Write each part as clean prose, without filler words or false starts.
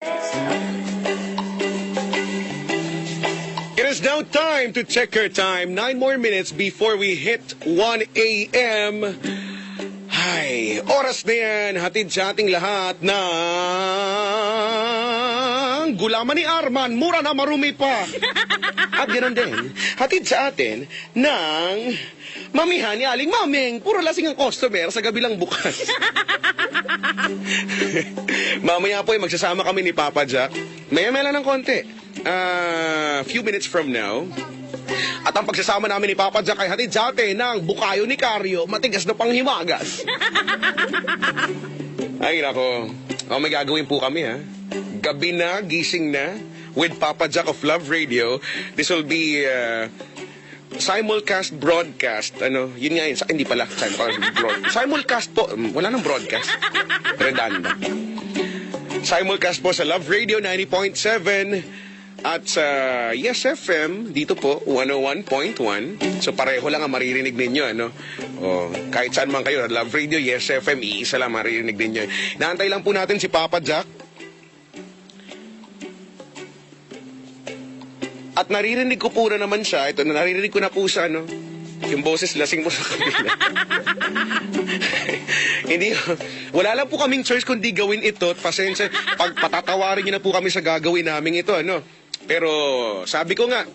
It is now time to check our time. 9 more minutes before we hit 1 a.m. Ay, oras na yan. Hatid sa ating lahat ng gulaman ni Arman. Mura na, marumi pa. At ganoon din, hatid sa atin ng mamihan ni Aling Maming. Puro lasing ang customer sa gabi lang bukas. Mamaya po ay magsasama kami ni Papa Jack. Maya-maya lang ng konti. Few minutes from now. At ang pagsasama namin ni Papa Jack ay hatid sa atin ng bukayo ni Carlo. Matigas na panghimagas. Ay nako. May gagawin po kami ha. Gabi na, gising na. With Papa Jack of Love Radio. This will be simulcast broadcast. Yun nga yun. Hindi pala. Simulcast po. Wala nang broadcast. Redundant. Simulcast po sa Love Radio 90.7 at sa Yes FM dito po 101.1. So pareho lang ang maririnig ninyo kahit saan man kayo, Love Radio, Yes FM, iisa lang maririnig ninyo. Naantay lang po natin si Papa Jack. At naririnig ko po na naman siya. Ito, naririnig ko na po siya, yung boses lasing mo sa kabila. Hindi, wala lang po kaming choice kundi gawin ito. Pasensya, patatawarin niyo na po kami sa gagawin namin ito, Pero, sabi ko nga,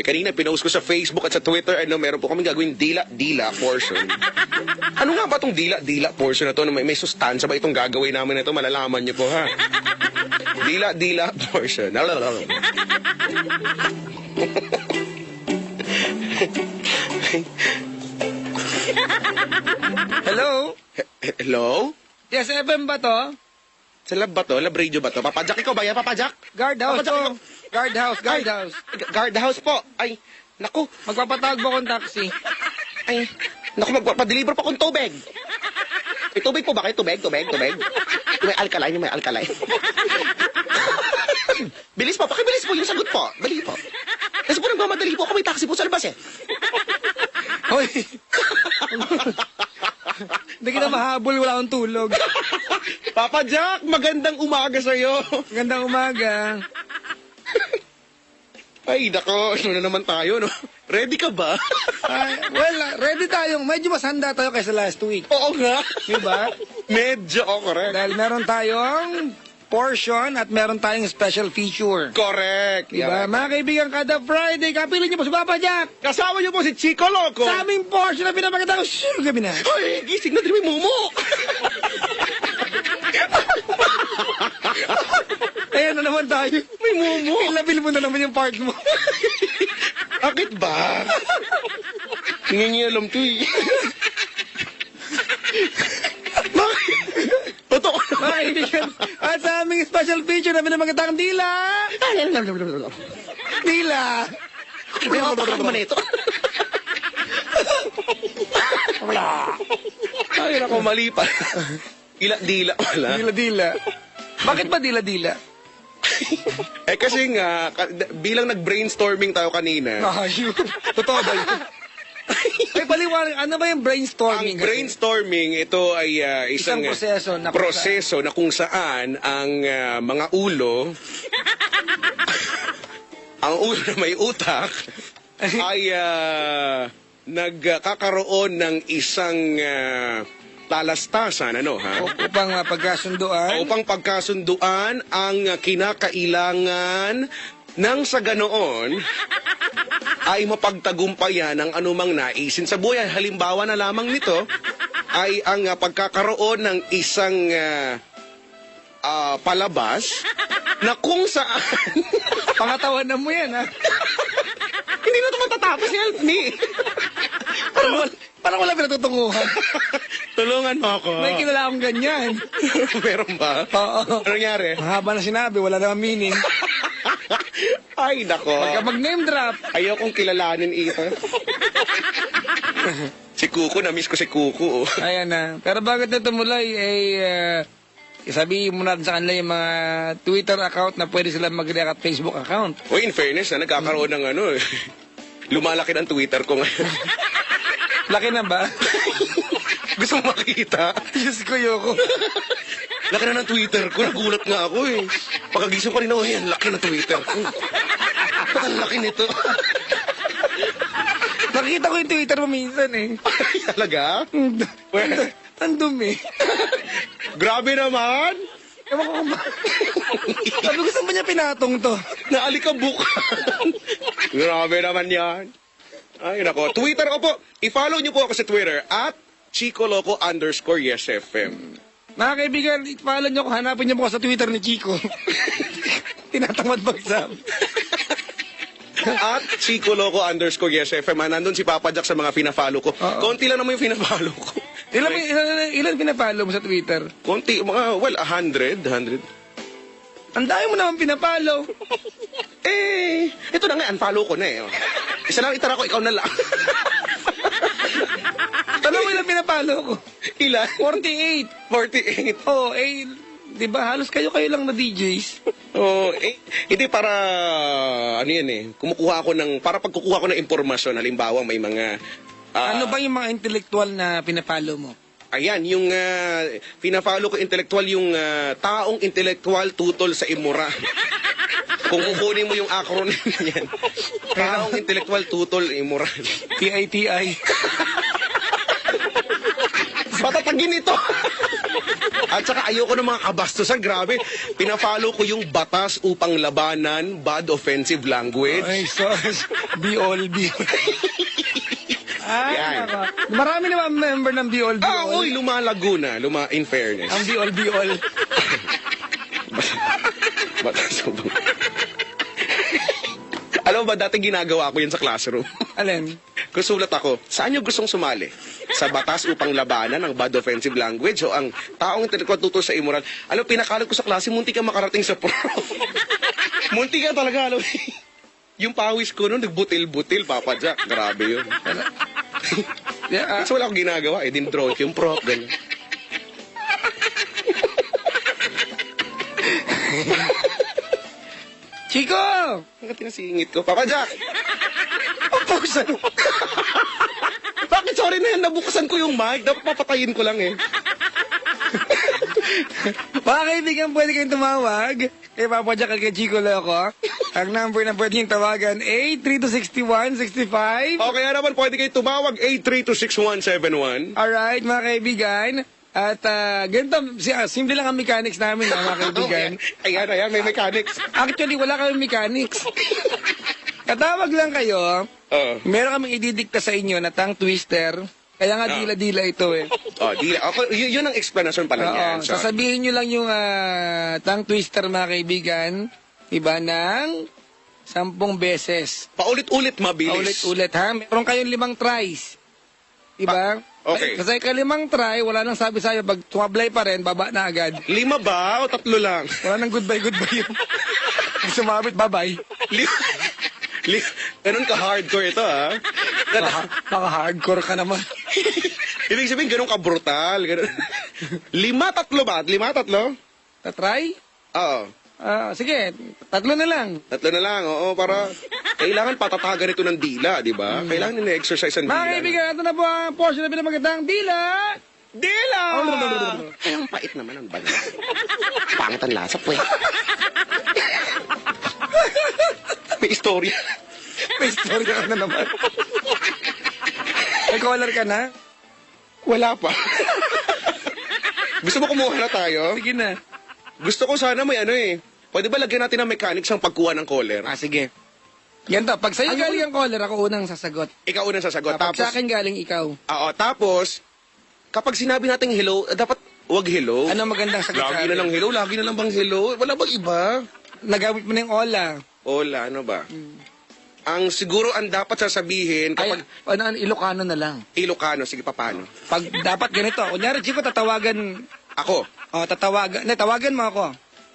kanina pinost ko sa Facebook at sa Twitter, meron po kaming gagawin dila-dila portion. Ano nga ba itong dila-dila portion na ito? May sustansya ba itong gagawin namin na ito? Malalaman niyo po, ha? Dila-dila portion. Hello? Hello? Yes, FM ba to? Sa lab ba to? Lab radio ba to? Papa Jack, ikaw ba yan, Papa Jack? Guardhouse po. Guardhouse. Guardhouse po. Ay, naku. Magpapatawag ba akong taxi? Ay, naku, magpapadeliver pa akong tubig. May tubig po ba kayo? Tubig. May alkaline. Bilis po, pakibilis po yung sagot po. Dali po. Kasi po nagmamadali po ako, may taxi po sa labas Hoy. Hindi kita mahabol, wala akong tulog. Papa Jack, magandang umaga sa'yo. Magandang umaga. Ay, nako, na naman tayo, Ready ka ba? Ready tayo. Medyo mas handa tayo kaysa last week. Oo nga. Diba? Medyo, correct. Dahil meron tayong portion at meron tayong special feature. Correct. Diba? Mga kaibigan, kada Friday, kapiling niyo po si Papa Jack. Kasama niyo po si Chico Loco. Sa aming portion na pinapakita ko, sure gabi na. Hoy, gising na din may mumo. Ayan na naman tayo. May mumo. Ilabil mo na naman yung part mo. Bakit ba? Nangingialam to Totoo. Mga kaibigan, at sa aming special feature na pinapakita ang dila. Dila. Naman ito. Ay, ako mali pa. Dila wala. Dila. Bakit ba dila? Kasi nga, bilang nag-brainstorming tayo kanina. Ayun. Totoo ba yun? Ay, paliwanag, ano ba yung brainstorming? Ang brainstorming, ito ay isang proseso na kung saan ang mga ulo, ang ulo na may utak, ay nagkakaroon ng isang talastasan, upang pagkasunduan? Upang pagkasunduan ang kinakailangan nang sa ganoon ay mapagtagumpayan ang anumang naisin sa buhay. Halimbawa na lamang nito ay ang pagkakaroon ng isang palabas na kung saan... Pangatawanan mo yan, ha? Hindi na ito matatapos, help me. Parang wala pinatutunguhan. Tulungan mo ako. May kilala akong ganyan. Meron ba? Oo. Ano nangyari? Mahaba na sinabi, wala naman meaning. Ay, nako. Pagka mag-name drop. Ayaw kong kilalanin ito. Si Kuko, na-miss ko si Kuko. Ayan na. Pero bakit na tumuloy, sabihin mo natin sa kanila yung mga Twitter account na pwede sila mag-react at Facebook account. Uy, in fairness, nagkakaroon ng lumalaki ng Twitter ko ngayon. Laki na ba? Gusto mo makita? Diyos ko, Yoko. Laki na ng Twitter ko, nagulat nga ako Pagkagising ko rin ako, ang laki na Twitter. Ba't ang laki nito? Nakita ko yung Twitter mo minsan eh. Talaga? Ang dumi. Grabe naman! Ewan ko kung ba. Sabi ko, saan ba niya pinatong to? Naalikabukan. Grabe naman yan. Ay, nako. Twitter ko po. I-follow niyo po ako sa Twitter at @ChicoLoco_YesFM. Mga kaibigan, follow niyo ko. Hanapin niyo po ako sa Twitter ni Chico. Tinatamad magsabi. At ChicoLoco_YesFM. Nandun si Papa Jack sa mga pina-follow ko. Konti lang naman yung pina-follow ko. Ilan pinapollow mo sa Twitter? Konti, mga, 100. Ang dami mo naman pinapollow. Ito na nga, unfollow ko na eh. Isa lang itara ko, ikaw na lang. Tanong mo ilan pinapollow ko? Ilan? 48. 48. Oh, di ba halos kayo lang na DJs? Hindi para, ano yan eh, para pagkukuha ko ng impormasyon, halimbawa may mga, Ano ba yung mga intellectual na pinapollow mo? ayan, yung pina-follow ko intellectual, yung taong intellectual tutol sa imura. Kung kukunin mo yung acronym niyan, taong intellectual tutol imura. TITI. Patatagin ito. At saka ayoko ng mga kabastusan, grabe. Pina-follow ko yung batas upang labanan bad offensive language. Ay, sus. Be all. Yan. Marami naman member ng Be all. Lumalago na. In fairness. Ang Be all. Batas upang... Alam mo ba, dati ginagawa ko yun sa classroom. Alin? Kusulat ako, saan nyo gustong sumali? Sa batas upang labanan ang bad offensive language o ang taong intellectual tutol sa immoral? Alam, pinakalat ko sa klase, munti ka makarating sa pro. Munti ka talaga, alam. Yung pawis ko noon, nagbutil-butil, Papa Jack. Grabe yun. Kasi wala akong ginagawa, din-draw yung prop, ganyan. Chico! Ang tinasingit ko, Papa Jack! Ang pausan mo. Bakit sorry na yan, nabukasan ko yung mic, dapat papatayin ko lang eh. Mga kaibigan, pwede kayong tumawag kay Papa Jack at kay Chico Loco. Ang number na pwede yung tawagan, 8326165. O kaya naman pwede kayo tumawag 8326171. Alright, mga kaibigan. At ganito, simple lang ang mechanics namin, mga kaibigan. Ayan, may mechanics. Actually, wala kami mechanics. Katawag lang kayo, meron kaming ididikta sa inyo na tongue twister. Kaya nga dila-dila ito eh. Yun ang explanation pala niyan. So, sasabihin nyo lang yung tongue twister, mga kaibigan. Iba ng 10 beses. paulit-ulit mabilis. Paulit-ulit, ha? Meron kayong 5 tries. Diba? Okay. Kasi ka-5 try, wala nang sabi sa'yo. Pag tumablay pa rin, baba na agad. 5 ba o 3 lang? Wala nang goodbye yun. Pag sumabit, bye-bye. Ganun ka-hardcore ito, ha? Naka-hardcore ka naman. Ibig sabihin, ganun ka-brutal. 5-3 ba? 5-3? Ta-try? Oo. Sige, 3 na lang. 3 na lang, oo, para kailangan patatagan ito ng dila, di ba? Kailangan nila-exercise ang Mga dila. kaibigan, ito na po ang portion na pinamagandang dila. Dila! Ay, ang pait naman ang banyo. Pangit ang lasa, pwe. May istorya. May story ka na naman. May caller ka na? Wala pa. Gusto mo kumuha na tayo? Sige na. Gusto ko sana may pwede ba lagyan natin ng mechanics ang pagkuha ng caller? Sige. Ganito, pag sa'yo galing ang caller, ako unang sasagot. Ikaw unang sasagot. Pag sa akin galing ikaw. Oo, tapos, kapag sinabi natin hello, dapat wag hello. Ano magandang sagot sa Lagi na lang hello, lagi na lang bang hello? Wala bang iba? Nagamit mo na yung ola. Hola, ano ba? Ang siguro ang dapat sasabihin kapag Ilocano na lang. Ilocano, sige paano? Pag dapat ganito, kunyari, Chico, tatawagan. Ako. Tawagan mo ako.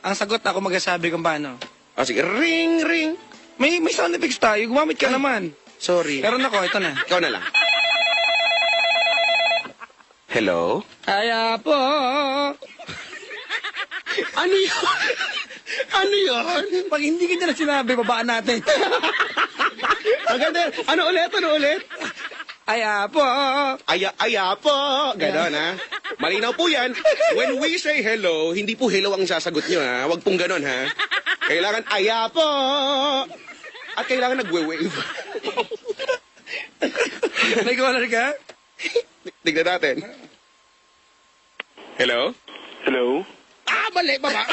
Ang sagot ako magsasabi kung paano. Sige, ring, ring. May sound effects tayo, gumamit ka naman. Sorry. Meron ako, ito na. Ikaw na lang. Hello? Kaya po. Ano yun? Ano yun? Pag hindi ka na sinabi, babaan natin. Ang ganda. Ano ulit? Aya po. Aya po. Ganon, ha? Malinaw po yan. When we say hello, hindi po hello ang sasagot nyo, ha? Huwag pong ganon, ha? Kailangan aya po. At kailangan nagwe-wave. May caller ka? Tignan natin. Hello? Hello? Mali, baba.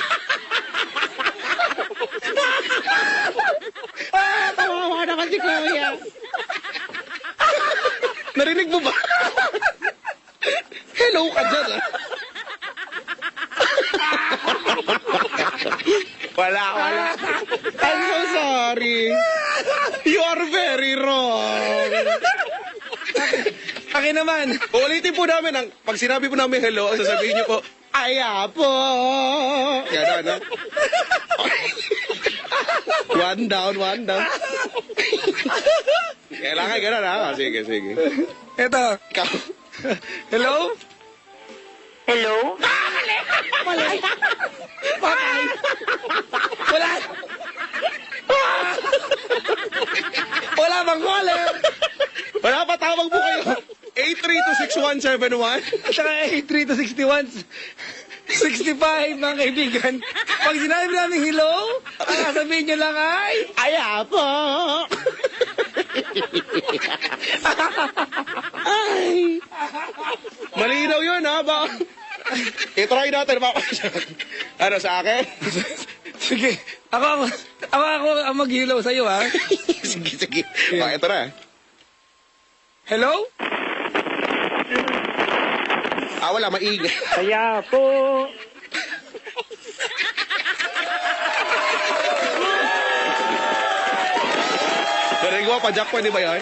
Tawa naman si Chloe. Narinig mo ba? Hello ka dyan, Wala. I'm so sorry. You are very wrong. Akin naman. Ulitin po namin, pag sinabi po namin hello, ang sasabihin niyo po, aya po. Yan na. One down. Kailangan gano'n, ha? Sige. Eto. Ikaw. Hello? Hello? Mali. Patay. Wala. Wala bang caller? Wala pa, tawag po kayo. 8326171. At saka 8326165, mga kaibigan. Pag sinabi namin hello, ang sasabihin nyo lang ay, Aya po. Ay. Malinaw yun, ha? I-try natin. Ano, sa akin? sige, ako ang mag-hello sa'yo, ha? Sige. Ito na. Hello? Wala, maingay. Kaya po. Narinig mo, pa-jack po, di ba yan?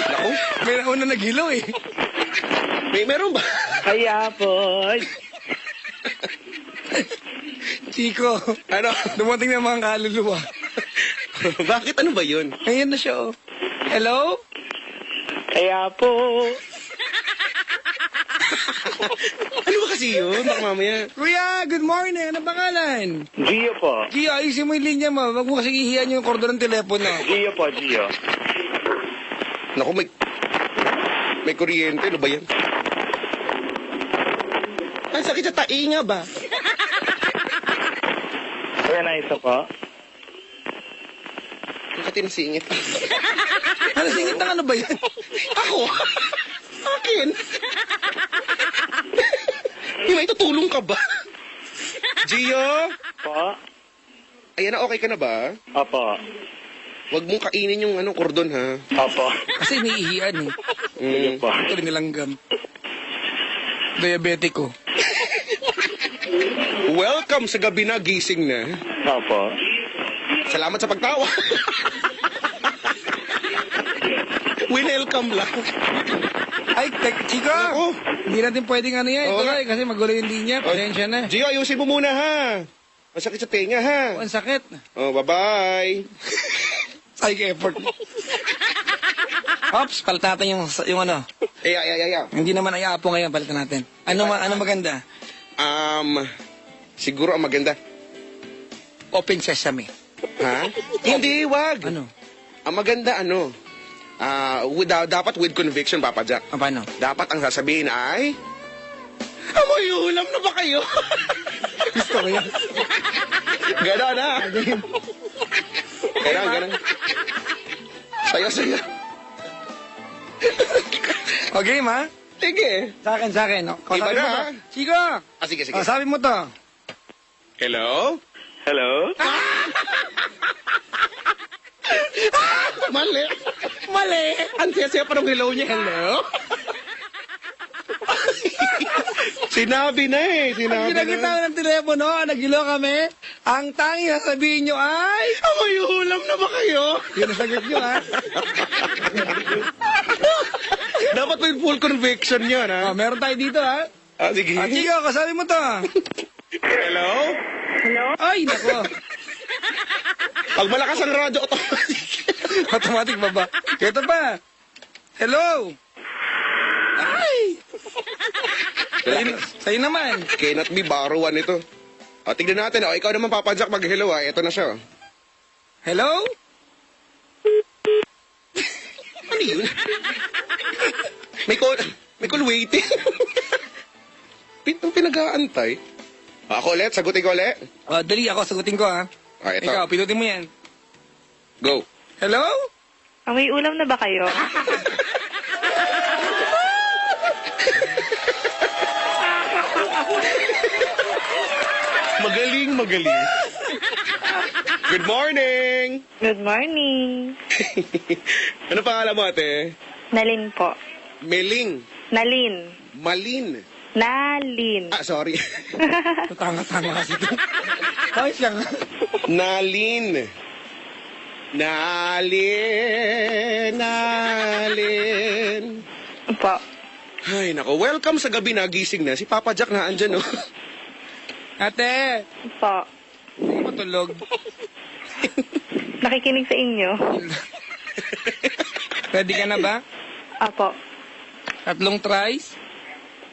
Naku, May nauna nag-hello, eh. meron ba? Kaya po. Chico, Ano? dumating na mga kaluluwa. Bakit? Ano ba yun? Ayan na siya, oh. Hello? Kaya po. Ano ba kasi yun? Baka mamaya. Kuya, good morning. Ano pangalan? Gio po. Gio, ayusin mo yung linya mo. Wag mo kasi ihiyan yung kordon ng telepono. Gio po, Gio. Naku, may kuryente. Ano ba yan? Ang sakit sa tainga ba? Kaya na isa po. Ang kati ng singit. Ano, singit na ano ba yan? Ako? Akin? May tutulong ka ba? Gio? Po. Ayan na, okay ka na ba? Opo. Huwag mong kainin yung kordon, ha? Opo. Kasi iniihiyan, eh. Sige po. Ito rin nilanggam. Diabetiko. Welcome sa gabi na, gising na. Opo. Salamat sa pagtawa. Welcome lang. Ay, Chico! Ako. Hindi natin pwedeng ano yan. Oo Ito nga. kasi magulo yung linya. Pasensya na. Gio, ayusin mo muna, ha? Masakit sa tenga, ha? Ang sakit. Oh, bye-bye. Psych effort. Ops, palitan natin yung ano. Hindi naman ay apo ngayon, palitan natin. Ano maganda? Siguro ang maganda. Open sesame. Ha? Hindi, wag. Ano? Ang maganda, dapat with conviction, Papa Jack. Paano? Dapat ang sasabihin ay, amoy ulam na ba kayo? Gusto ko yan. Ganon, ha? Ganon. Saya. Okay, ma? Sige. Sa akin. No? Iba Sabi na, mo ha? to. Chico! Sige. Sabi mo to. Hello? Hello? Mali. Ang siya pa ng hello niya. Hello? Sinabi na eh. Pag ginagita ng telepono, nagilo kami, ang tanging sasabihin nyo ay, Amoy ulam na ba kayo? yun ang sagot nyo, ha? Dapat may full conviction yun, ha? Meron tayo dito, ha? Sige. Chico, kasabi mo to. Hello? Ay, nako. Pag malakas ang radyo, automatic. Automatic ba ba? Ito pa. Hello. Ay. Sa'yo naman. Cannot be baruan ito. Tignan natin. Ikaw naman, Papa Jack, mag-hello, ha? Ito na siya. Hello? Ano yun? May call waiting. Pinag-aantay. Ako ulit, sagutin ko ulit. Dali, ako sagutin ko, ha? Ah, ito. Ikaw, pinutin mo yan. Go. Hello? May ulam na ba kayo? Magaling, magaling. Good morning! Good morning. Ano pangalan mo, ate? Nalin po. Meling. Nalin. Malin. Nalin. Ah, sorry. Tanga-tanga kasi ito. Ayos lang. Nalin. Nalin. Nalin. Po. Ay, nako. Welcome sa gabi na gising na. Si Papa Jack na andyan, oh. Ate, Po. hindi ko matulog. Nakikinig sa inyo. Ready ka na ba? Apo. 3 tries?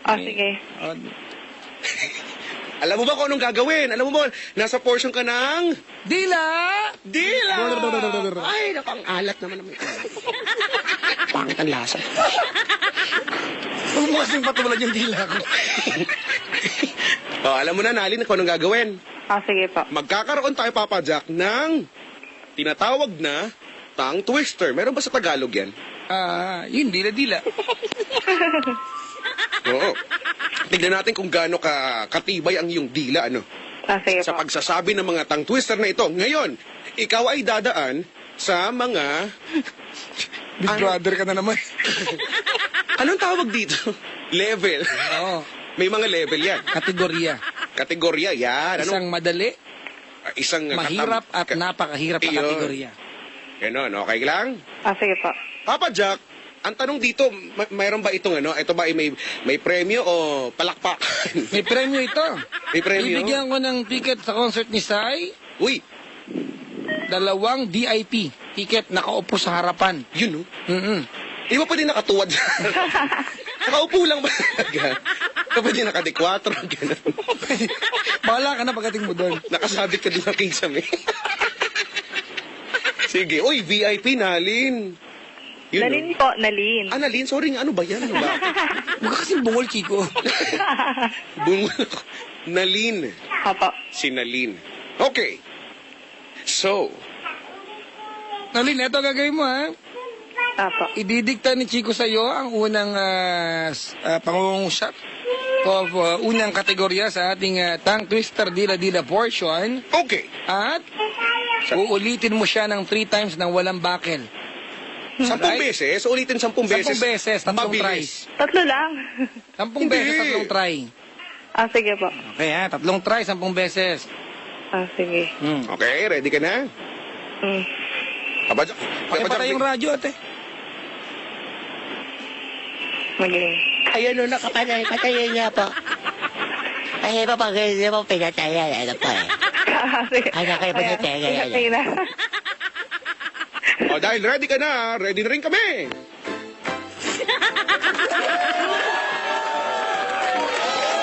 Sige. Alam mo ba kung anong gagawin? Alam mo ba, nasa portion ka ng... Dila! Dila! Ay, nakang alat naman naman. Pangit ang lasa. Huwag mo kasing patulan yung dila ko. Alam mo na, Nalin, kung anong gagawin. Sige po. Magkakaroon tayo, Papa Jack, ng tinatawag na tongue twister. Meron ba sa Tagalog yan? Yun, dila-dila. Oo. Tignan natin kung gaano katibay ang iyong dila, ano? Sige Sa po. pagsasabi ng mga tongue twister na ito. Ngayon, ikaw ay dadaan sa mga... Big brother ka na naman. Anong tawag dito? Level. Oo. May mga level yan. Kategorya. Kategorya, yan. Ano? Isang madali, Isang mahirap at napakahirap na Iyon. kategorya. Ganon, okay lang? Sige po. Papa Jack, ang tanong dito, mayroon ba itong ano? Ito ba ay may premyo o palakpakan? May premyo ito. May premyo? Bibigyan ko ng ticket sa concert ni Sai. Uy, 2 VIP. Ticket nakaupo sa harapan. yun, no? Di ba pwede nakatuwad? Nakaupo lang ba? Di ba pwede nakadekwatro? Ganun. Bahala ka na pagdating mo doon. Nakasabit ka doon ng kisame. Sige. Uy, VIP, Nalin. Yun, Nalin no? po. Nalin. Nalin, sorry nga. Ano ba yan? Ano ba? Huwag ka kasing bungol, Chico. Bungol ako. Nalin. Apo. Si Nalin. Okay. So, Nalin, eto gagawin mo, ha? Apo. Ididikta ni Chico sa'yo ang unang pangungusap o unang kategorya sa ating tongue twister dila-dila portion. okay. At uulitin mo siya ng 3 times nang walang bakel. 10 Right? beses, ulitin 10 beses. 10 beses, 3 Mabilis. tries. 3 lang. 10 Hindi. beses, 3 try. Sige po. Okay, ha? 3 try, 10 beses. Sige. Okay, ready ka na? Papa Jack. Pakipatay yung radyo, ate. Magaling. Ayun o, nakapatay. Patayin niya po. Ay, iba pa, hindi mo pinatayan. Ano pa eh. Sige. Ay, nakaya pa niya tenga yan. Sige na. O, dahil ready ka na, ready na rin kami.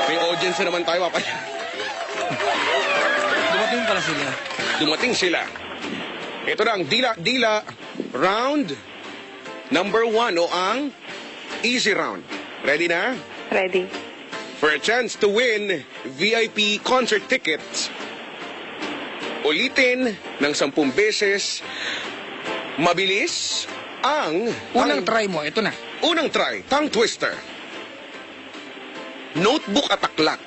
May audience na naman tayo, Papa Jack. Dumating pala sila. Dumating sila. Ito na ang dila round number 1 o ang easy round. Ready na? Ready. For a chance to win VIP concert tickets, ulitin ng 10 beses, mabilis ang... Unang try mo, ito na. Unang try, tongue twister. Notebook at aklat.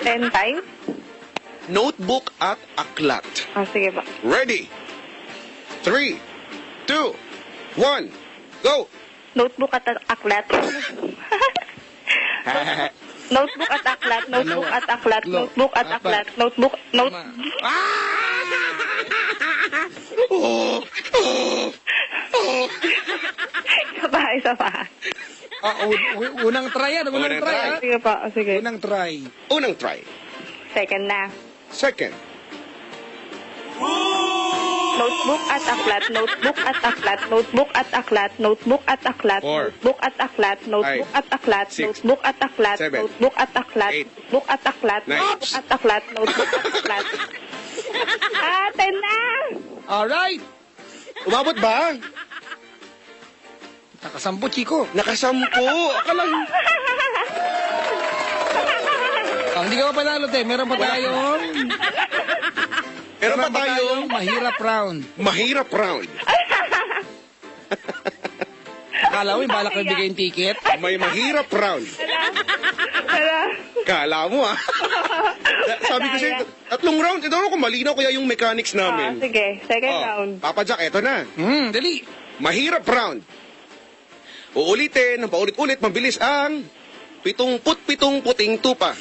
10 times? Notebook at aklat. Sige po. Ready? 3, 2, 1, go! Notebook at aklat. Notebook at aklat. Notebook at aklat. Notebook at aklat. Notebook. Isa pa. Unang try yan, unang try, ha? Sige po. Sige. Unang try. Unang try. Second na. Second. Notebook at aklat. Notebook at aklat. Notebook at aklat. Notebook at aklat. 4, Notebook at aklat. Notebook at aklat. 6, Notebook at aklat. 7, Notebook at aklat. 8, Notebook at aklat. 9. Notebook at aklat. Notebook at aklat. 10 na. Alright. Umabot ba? Nakasampo, Chico. Nakasampu. Akala... Hindi ka pa panalo, te. Meron pa tayong... Meron pa tayong mahirap round. mahirap round. Akala mo yung balak na bigay yung ticket? May mahirap round. Wala. Kala mo ah. Sabi ko sa'yo, tatlong round. Ito ako, malinaw kaya yung mechanics namin. Sige, second round. Papa Jack, eto na. Dali. Mahirap round. Uulitin, paulit-ulit, mabilis ang 77 puting tupa.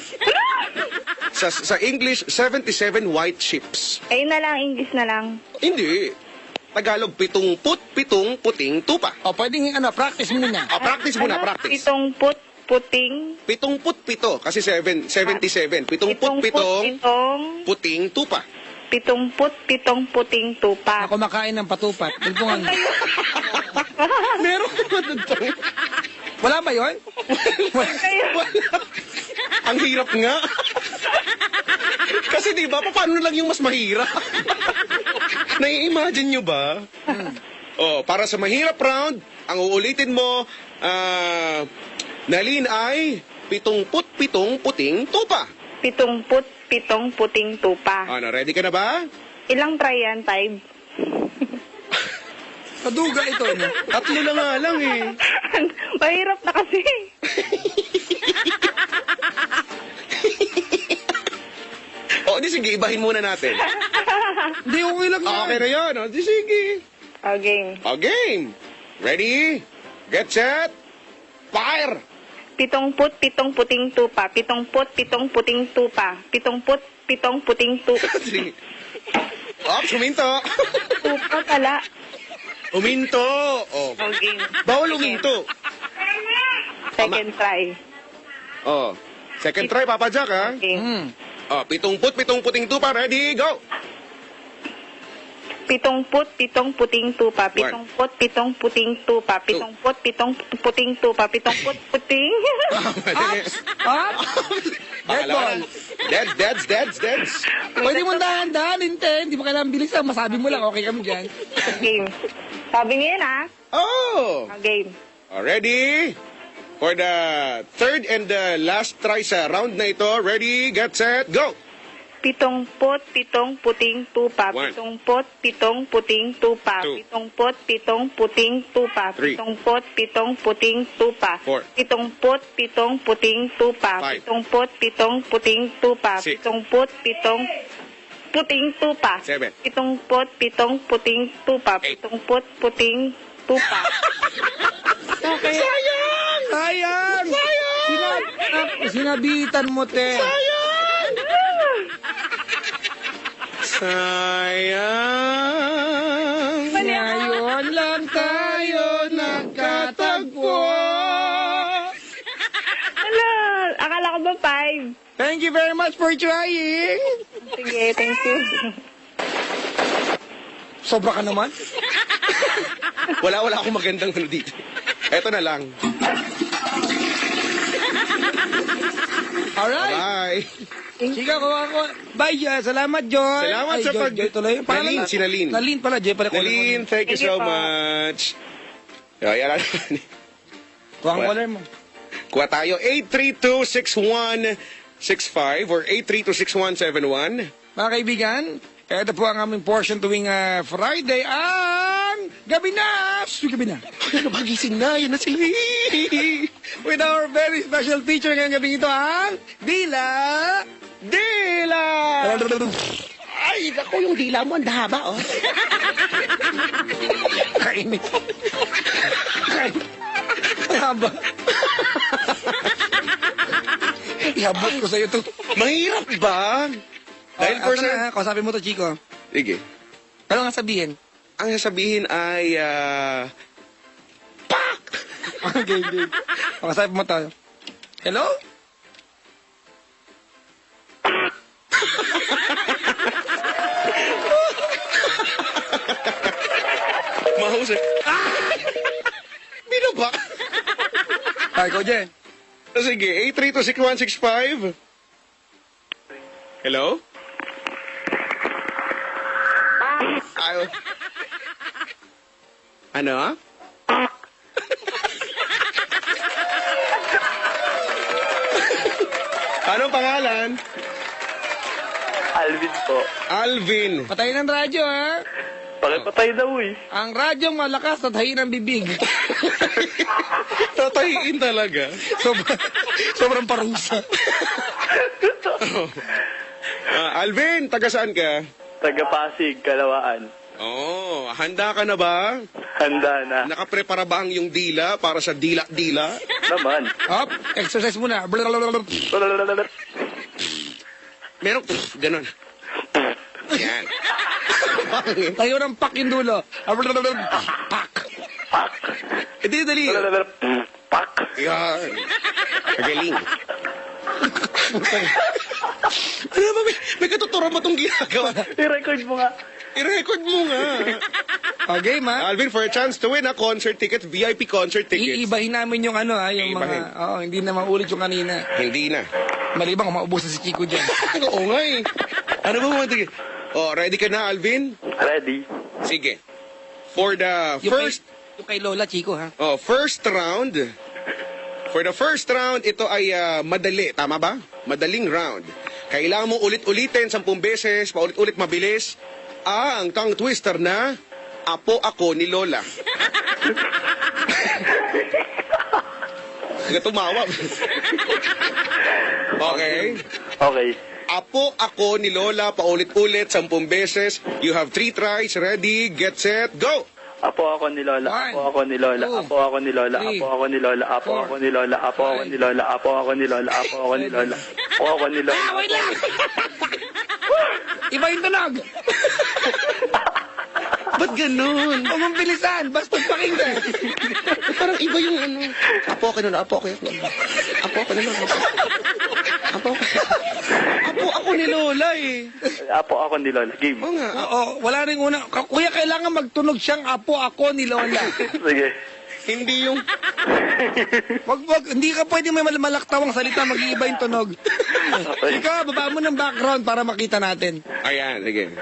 Sa English, 77 white ships. Ayun na lang, English na lang. Hindi. Tagalog, 77 puting tupa. O, pwedeng, practice muna. Practice muna, practice. Pitong puting. 77, kasi 77. 77 puting tupa. 77 puting tupa. Ako makain ng patupat. Dugtungan mo. Meron ka ba dito? Wala ba yun? Kayo. Ang hirap nga. Kasi di ba, paano lang yung mas mahirap? Nai-imagine nyo ba? Para sa mahirap round, ang uulitin mo, Nalin ay 77 puting tupa. 77 puting tupa. Ano, ready ka na ba? Ilang try yan, 5? Paduga ito, no? Tatlo na nga lang eh. Mahirap na kasi. Di sige, ibahin muna natin. Hindi, okay lang yan. Okay na yun. Di sige. Game. Game. Ready? Get set. Fire! 77 puting tupa. 77 puting tupa. 77 puting tupa. Sige. Ops, huminto. Tupa pala. Huminto. Game. Bawal huminto. Second try. Second try, Papa Jack, ha? Game. 77 puting tupa. Ready? Go! 77 puting tupa. 77 puting tupa. 77 puting tupa. 70 puting. Up! Dead ball. Deads. Pwede mo dahan-dahan, inte. Hindi mo kailangan bilisan. Masabi mo lang, okay kami dyan. Game. Sabi ngayon, ha? Game. Ready? For the third and the last try sa round na ito. Ready, get set, go! 77 puting tupa. 77 puting tupa. 77 puting tupa. 77 puting tupa. 77 puting tupa. 77 puting tupa. 77 puting tupa. 77 puting tupa. 77 puting tupa. Sayang! Sinabitan mo, te. Sayang. Ngayon lang tayo nagkatagpo. Hello! Akala ko ba 5? Thank you very much for trying. Sige, thank you. Sobra ka naman. Wala akong magandang ano dito. Eto na lang. Alright. Bye. Sige, ako. Bye, salamat, Joy. Salamat sa pag... Joy tuloy. Nalin, si Nalin. Nalin pala, Joy pala. Nalin, thank you so much. Ayan. Kuha ang caller mo. Kuha tayo. 832-6165 or 832-6171. Mga kaibigan, ito po ang aming portion tuwing Friday ang Gabi na! Gabi na. Ano ba, gising na? Yan na sila. With our very special teacher ngayong gabi ito ang Dila! Ay, ako yung dila mo, ang haba, oh. Kainis. Haba. Ihabot ko sa'yo ito. Mahirap ba? Dahil Ako na, kausapin mo to, Chico. Sige. Ano nga sabihin? Ang sasabihin ay, Pak! Okay. Kausapin mo to. Hello? Mahusay. Binaba. Ay, ko dyan. Sige, 832-6165. Hello? Ayaw. Ano? Anong pangalan? Alvin po. Alvin. Patayin ang radyo, ha? Pakipatay daw eh. Ang radyo malakas at hayin ang bibig. Tatayin talaga. Sobrang parusa. Alvin, taga saan ka? Taga Pasig, Kalawaan. Oh, handa ka na ba? Handa na. Nakaprepara ba ang iyong dila para sa dila-dila? Naman. Hop, exercise muna. Meron, ganon. Yan. Tayo ng pak yung dulo. Pak. Pak. Dali. Pak. Yan. Magaling. Ano ba, may katuturo ba itong ginagawa? I-record mo nga. I-record mo nga. Okay, ma. Alvin, for a chance to win a concert ticket, VIP concert tickets. Iibahin namin yung ano, ha, yung Iibahin. mga, hindi na maulit yung kanina. Hindi na. Maliban kung maubusan si Chico dyan. Oo nga eh. Ano ba mga ticket? Oh, ready ka na, Alvin? Ready. Sige. For the Yung first... yung kay Lola, Chico, ha? Oh, first round. For the first round, ito ay madali. Tama ba? Madaling round. Kailangan mo ulit-ulitin 10 beses, paulit-ulit mabilis, ang tongue twister na Apo Ako ni Lola. Hindi tumawa. Okay. Okay. Apo Ako ni Lola, paulit-ulit 10 beses. You have 3 tries. Ready, get set, go! Apo ako ni Lola, One, apo ako ni Lola, two, apo ako ni Lola, three, apo ako ni Lola, apo four, ako ni Lola, apo ako ni Lola, apo ako ni Lola, apo ako ni Lola, apo ako ni Lola. Wait lang! Iba yung tunog! Ba't ganun? Huwag mong bilisan, basta pakinggan. Parang iba yung ano. Apo Ako ni Lola, Apo Ako ni Lola. Apo Ako ni Lola. Apo Ako ni Lola eh. Apo ako ni Lola. Game. Oo nga. Oo, wala rin una. Kuya, kailangan magtunog siyang Apo Ako ni Lola. Sige. Hindi yung... Wag, hindi ka pwede may malaktawang salita, mag-iiba yung tunog. Ikaw, baba mo ng background para makita natin. Ayan, sige.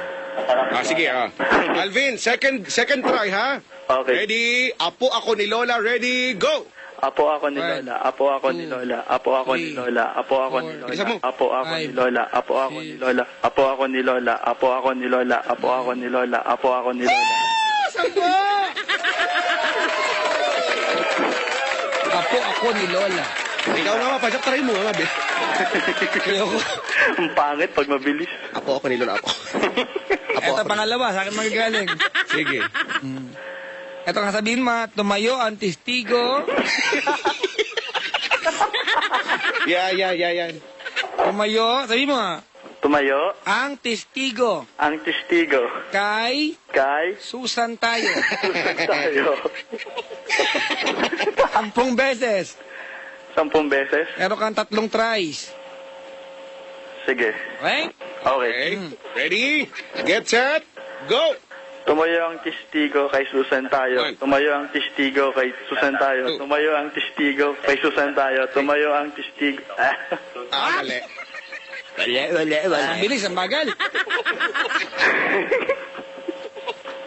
Sige. Alvin, second try ha. Okay. Ready? Apo Ako ni Lola, ready, go! Apo ako ni Lola, apo ako ni Lola, apo ako ni Lola, apo ako ni Isa mo. Lola, apo ako ni Lola, apo ako ni Lola, apo ako ni Lola, apo ako ni Lola, apo ako ni Lola, apo ako ni Lola. Sampo! Apo Ako ni Lola. Ikaw nga mapadyak, try mo nga mabi. Ayoko. Ang pangit pag mabilis. Apo Ako ni Lola, Apo. Apo Eto Ako. pangalawa, sa akin magagaling. Sige. Eto nga sabihin mo, tumayo ang testigo. Yan. Tumayo, sabihin mo nga, Tumayo ang testigo ang testigo kay kay Susan tayo. tayo 10 beses. 10 beses. Meron kang 3 tries. Sige. Okay? Okay. Okay. Ready? Get set, go! Tumayo ang testigo kay Susan tayo. One. Tumayo ang testigo kay Susan tayo. Two. Tumayo ang testigo kay Susan tayo. Tumayo ang testigo. Mali. Ang bilis, ang bagal.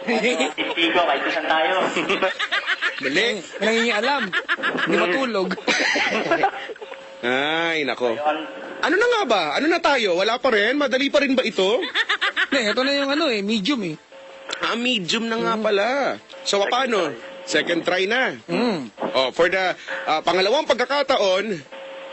Testigo kay Susan tayo. Mali. Nangingialam. Hindi matulog. Ay, nako. Ano na nga ba? Ano na tayo? Wala pa rin? Madali pa rin ba ito? Ito na yung medium eh. Medium na nga pala. So, paano? Second try na. Oh, for the pangalawang pagkakataon,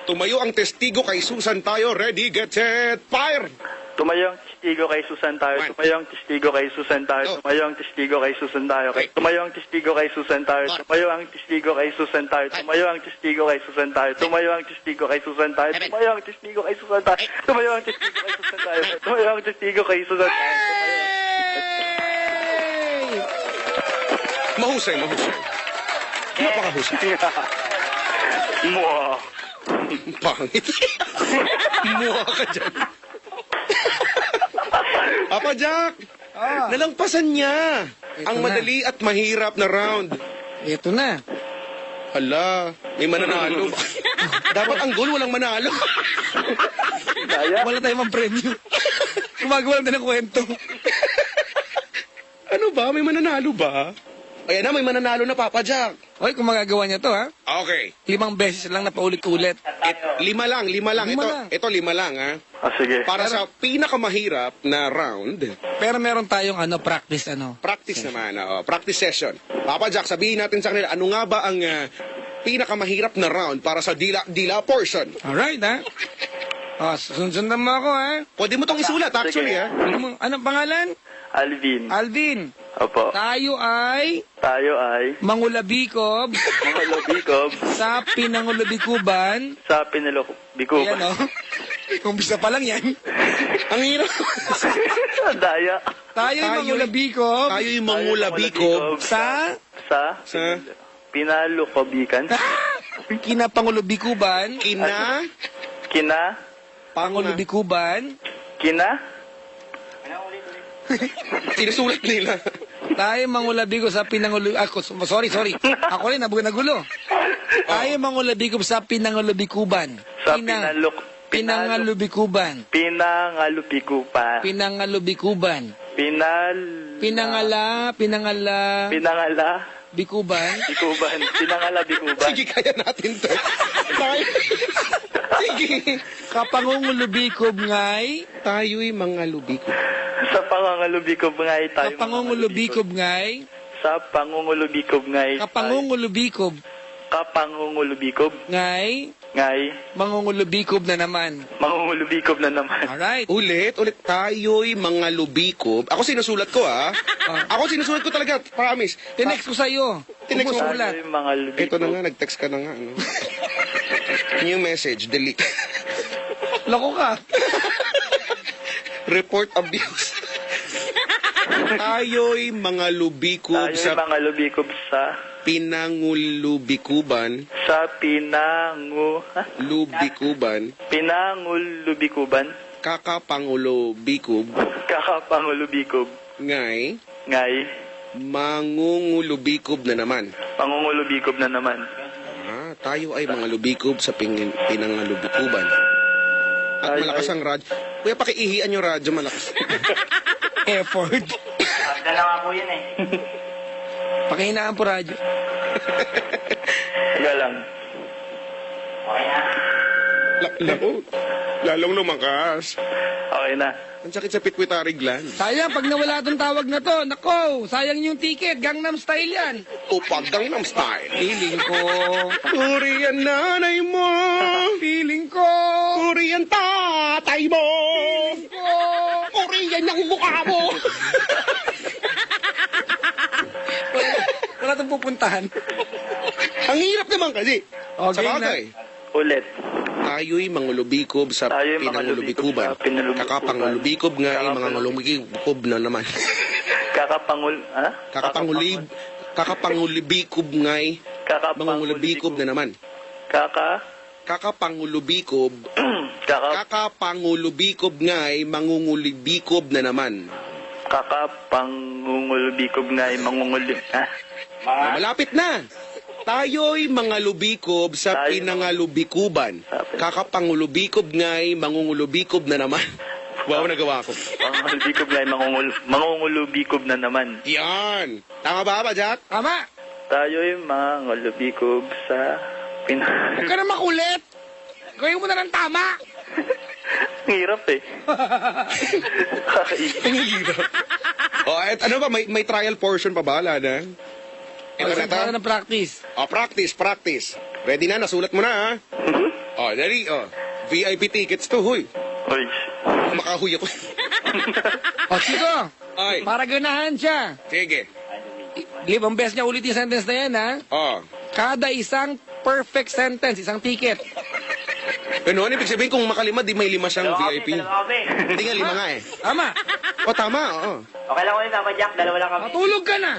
tumayo ang testigo kay Susan tayo. Ready, get set, fire! Tumayo ang testigo kay Susan tayo. One. Tumayo ang testigo kay Susan tayo. Two. Tumayo ang testigo kay Susan tayo. Okay. Tumayo ang testigo kay Susan tayo. Four. Tumayo ang testigo kay Susan tayo. Tumayo ang testigo kay Susan tayo. Tumayo ang testigo kay Susan tayo. Tumayo ang testigo kay Susan tayo. Tumayo ang testigo kay Susan tayo. Tumayo ang testigo kay Susan tayo. Mahusay. Napakahusay. Mwah. Pangit. Muha ka dyan. Papa Jack, nalangpasan niya ang na. madali at mahirap na round. Ito na. Hala, may mananalo. Dapat ang goal walang manalo. Kaya? Wala tayong mag-preview. Gumagawa lang tayo ng kwento. Ano ba? May mananalo ba? Ayan na, may mananalo na, Papa Jack. Hoy, kung magagawa niya to, ha? Okay. 5 beses lang na paulit-ulit. 5 lang. Lima lang. Ito 5 lang, ha? Sige. Para sa pinakamahirap na round, Pero meron tayong practice practice naman, practice session. Papa Jack, sabihin natin sa kanila, ano nga ba ang pinakamahirap na round para sa dila portion? Alright, ha? Sundan mo ako, ha? Pwede mo tong isulat, actually, ha? Anong pangalan? Alvin. Alvin. Opo. Tayo ay Tayo ay mangulabikob mga lobikob sa Pinangulabikuban. sa Pinalobikob. Ayan, Kumpisa pa lang yan. Ang hirap. Daya. Tayo ay mangulabikob Tayo yung mangulabikob sa Sa Pinalukobikan. Kinapangulabikuban. kina Kina. Pangulabikuban. sinusulat nila. Tayo mangulabikob sa sorry. Ako rin, nagulo. Tayo mangulabikob sa Pinangulabikuban. Sa Pinangulabikuban. Pinangalubikupan. Pinangulabikuban. Pinangala Bikuban. Bikuban. Pinangalabikuban. Sige, kaya natin to. Sige. Kapangungulubikob ngay. Tayo'y mga lubiko. Sa pangangulubikob ngay tayo. Kapangungulubikob ngay. Sa pangungulubikob ngay. Kapangungulubikob Kapangungulubikob ngay. ngay. Mangungulubikob na naman. Mangungulubikob na naman. Alright. Ulit. Tayo'y mga lubikob. Ako sinusulat ko, ha? Ako sinusulat ko talaga, promise. Tinext ko sa'yo. Tinext mo. Umusulat. Tayo mga lubikob. Ito na nga, nag-text ka na nga, ano? New message, delete. Loko ka. Report abuse. Tayo'y mga lubikob Tayo sa mga lubikob sa Pinangulubikuban. sa Lubikuban. Pinangulubikuban. Kakapangulubikob. Kakapangulubikob. Ngay. Ngay. Mangungulubikob na naman. Pangungulubikob na naman. Tayo ay mga lubikob sa Pinangulubikuban. At malakas ang radyo. Kuya, pakiihian yung radyo, malakas. Effort. Dalawa po yun eh. Pakihinaan po radyo. Tiga lang. Okay na. Lako. Lalong lumakas. Okay na. Ang sakit sa pituitary gland. Sayang, pag nawala itong tawag na to, nako, sayang yung ticket, Gangnam Style yan. Upag Gangnam Style. Feeling ko, Uri ang nanay mo. feeling ko, Uri ang tatay mo. Uri yan ang mukha mo. wala itong pupuntahan. Ang hirap naman kasi. Okay Sa bagay. Ulit. Tayo'y mangulubikob sa Tayo'y Pinangulubikuban. mangulubikob sa Pinangulubikuban. Kakapangulubikob nga ay mga ngulubikob na naman. Kakapangulubikob nga ay mangungulubikob na naman. Kakapangulubikob. Kakapangulubikob nga ay mangungulubikob na naman. Kakapangungulubikob nga ay Malapit na. Tayo'y mga lubikob sa Pinangulubikuban. Kakapangulubikob nga'y mangungulubikob na naman. Wow, nagawa ko. Mangungulubikob nga ay mangungulubikob na naman. Yan. Tama ba, Jack? Tama. Tayo'y mangulubikob sa Huwag ka na makulit. Gawin mo na ng tama. Ang hirap eh. Ang hirap. Ano ba, may trial portion pa ba? Wala na? Ito na Para ng practice. Practice. Ready na? Nasulat mo na, ha? Dali. VIP tickets to, huy. Uy. Makahuy ako. Chico, Ay, para ganahan siya. sige. Limang beses niya ulit yung sentence na yan, ha? Kada isang perfect sentence, isang ticket. Ganun, ibig sabihin kung makalima, di may 5 siyang VIP. Hindi nga 5 nga eh. Tama. Tama, oo. Okay lang ulit, Papa Jack. Dalawa lang kami. Matulog ka na.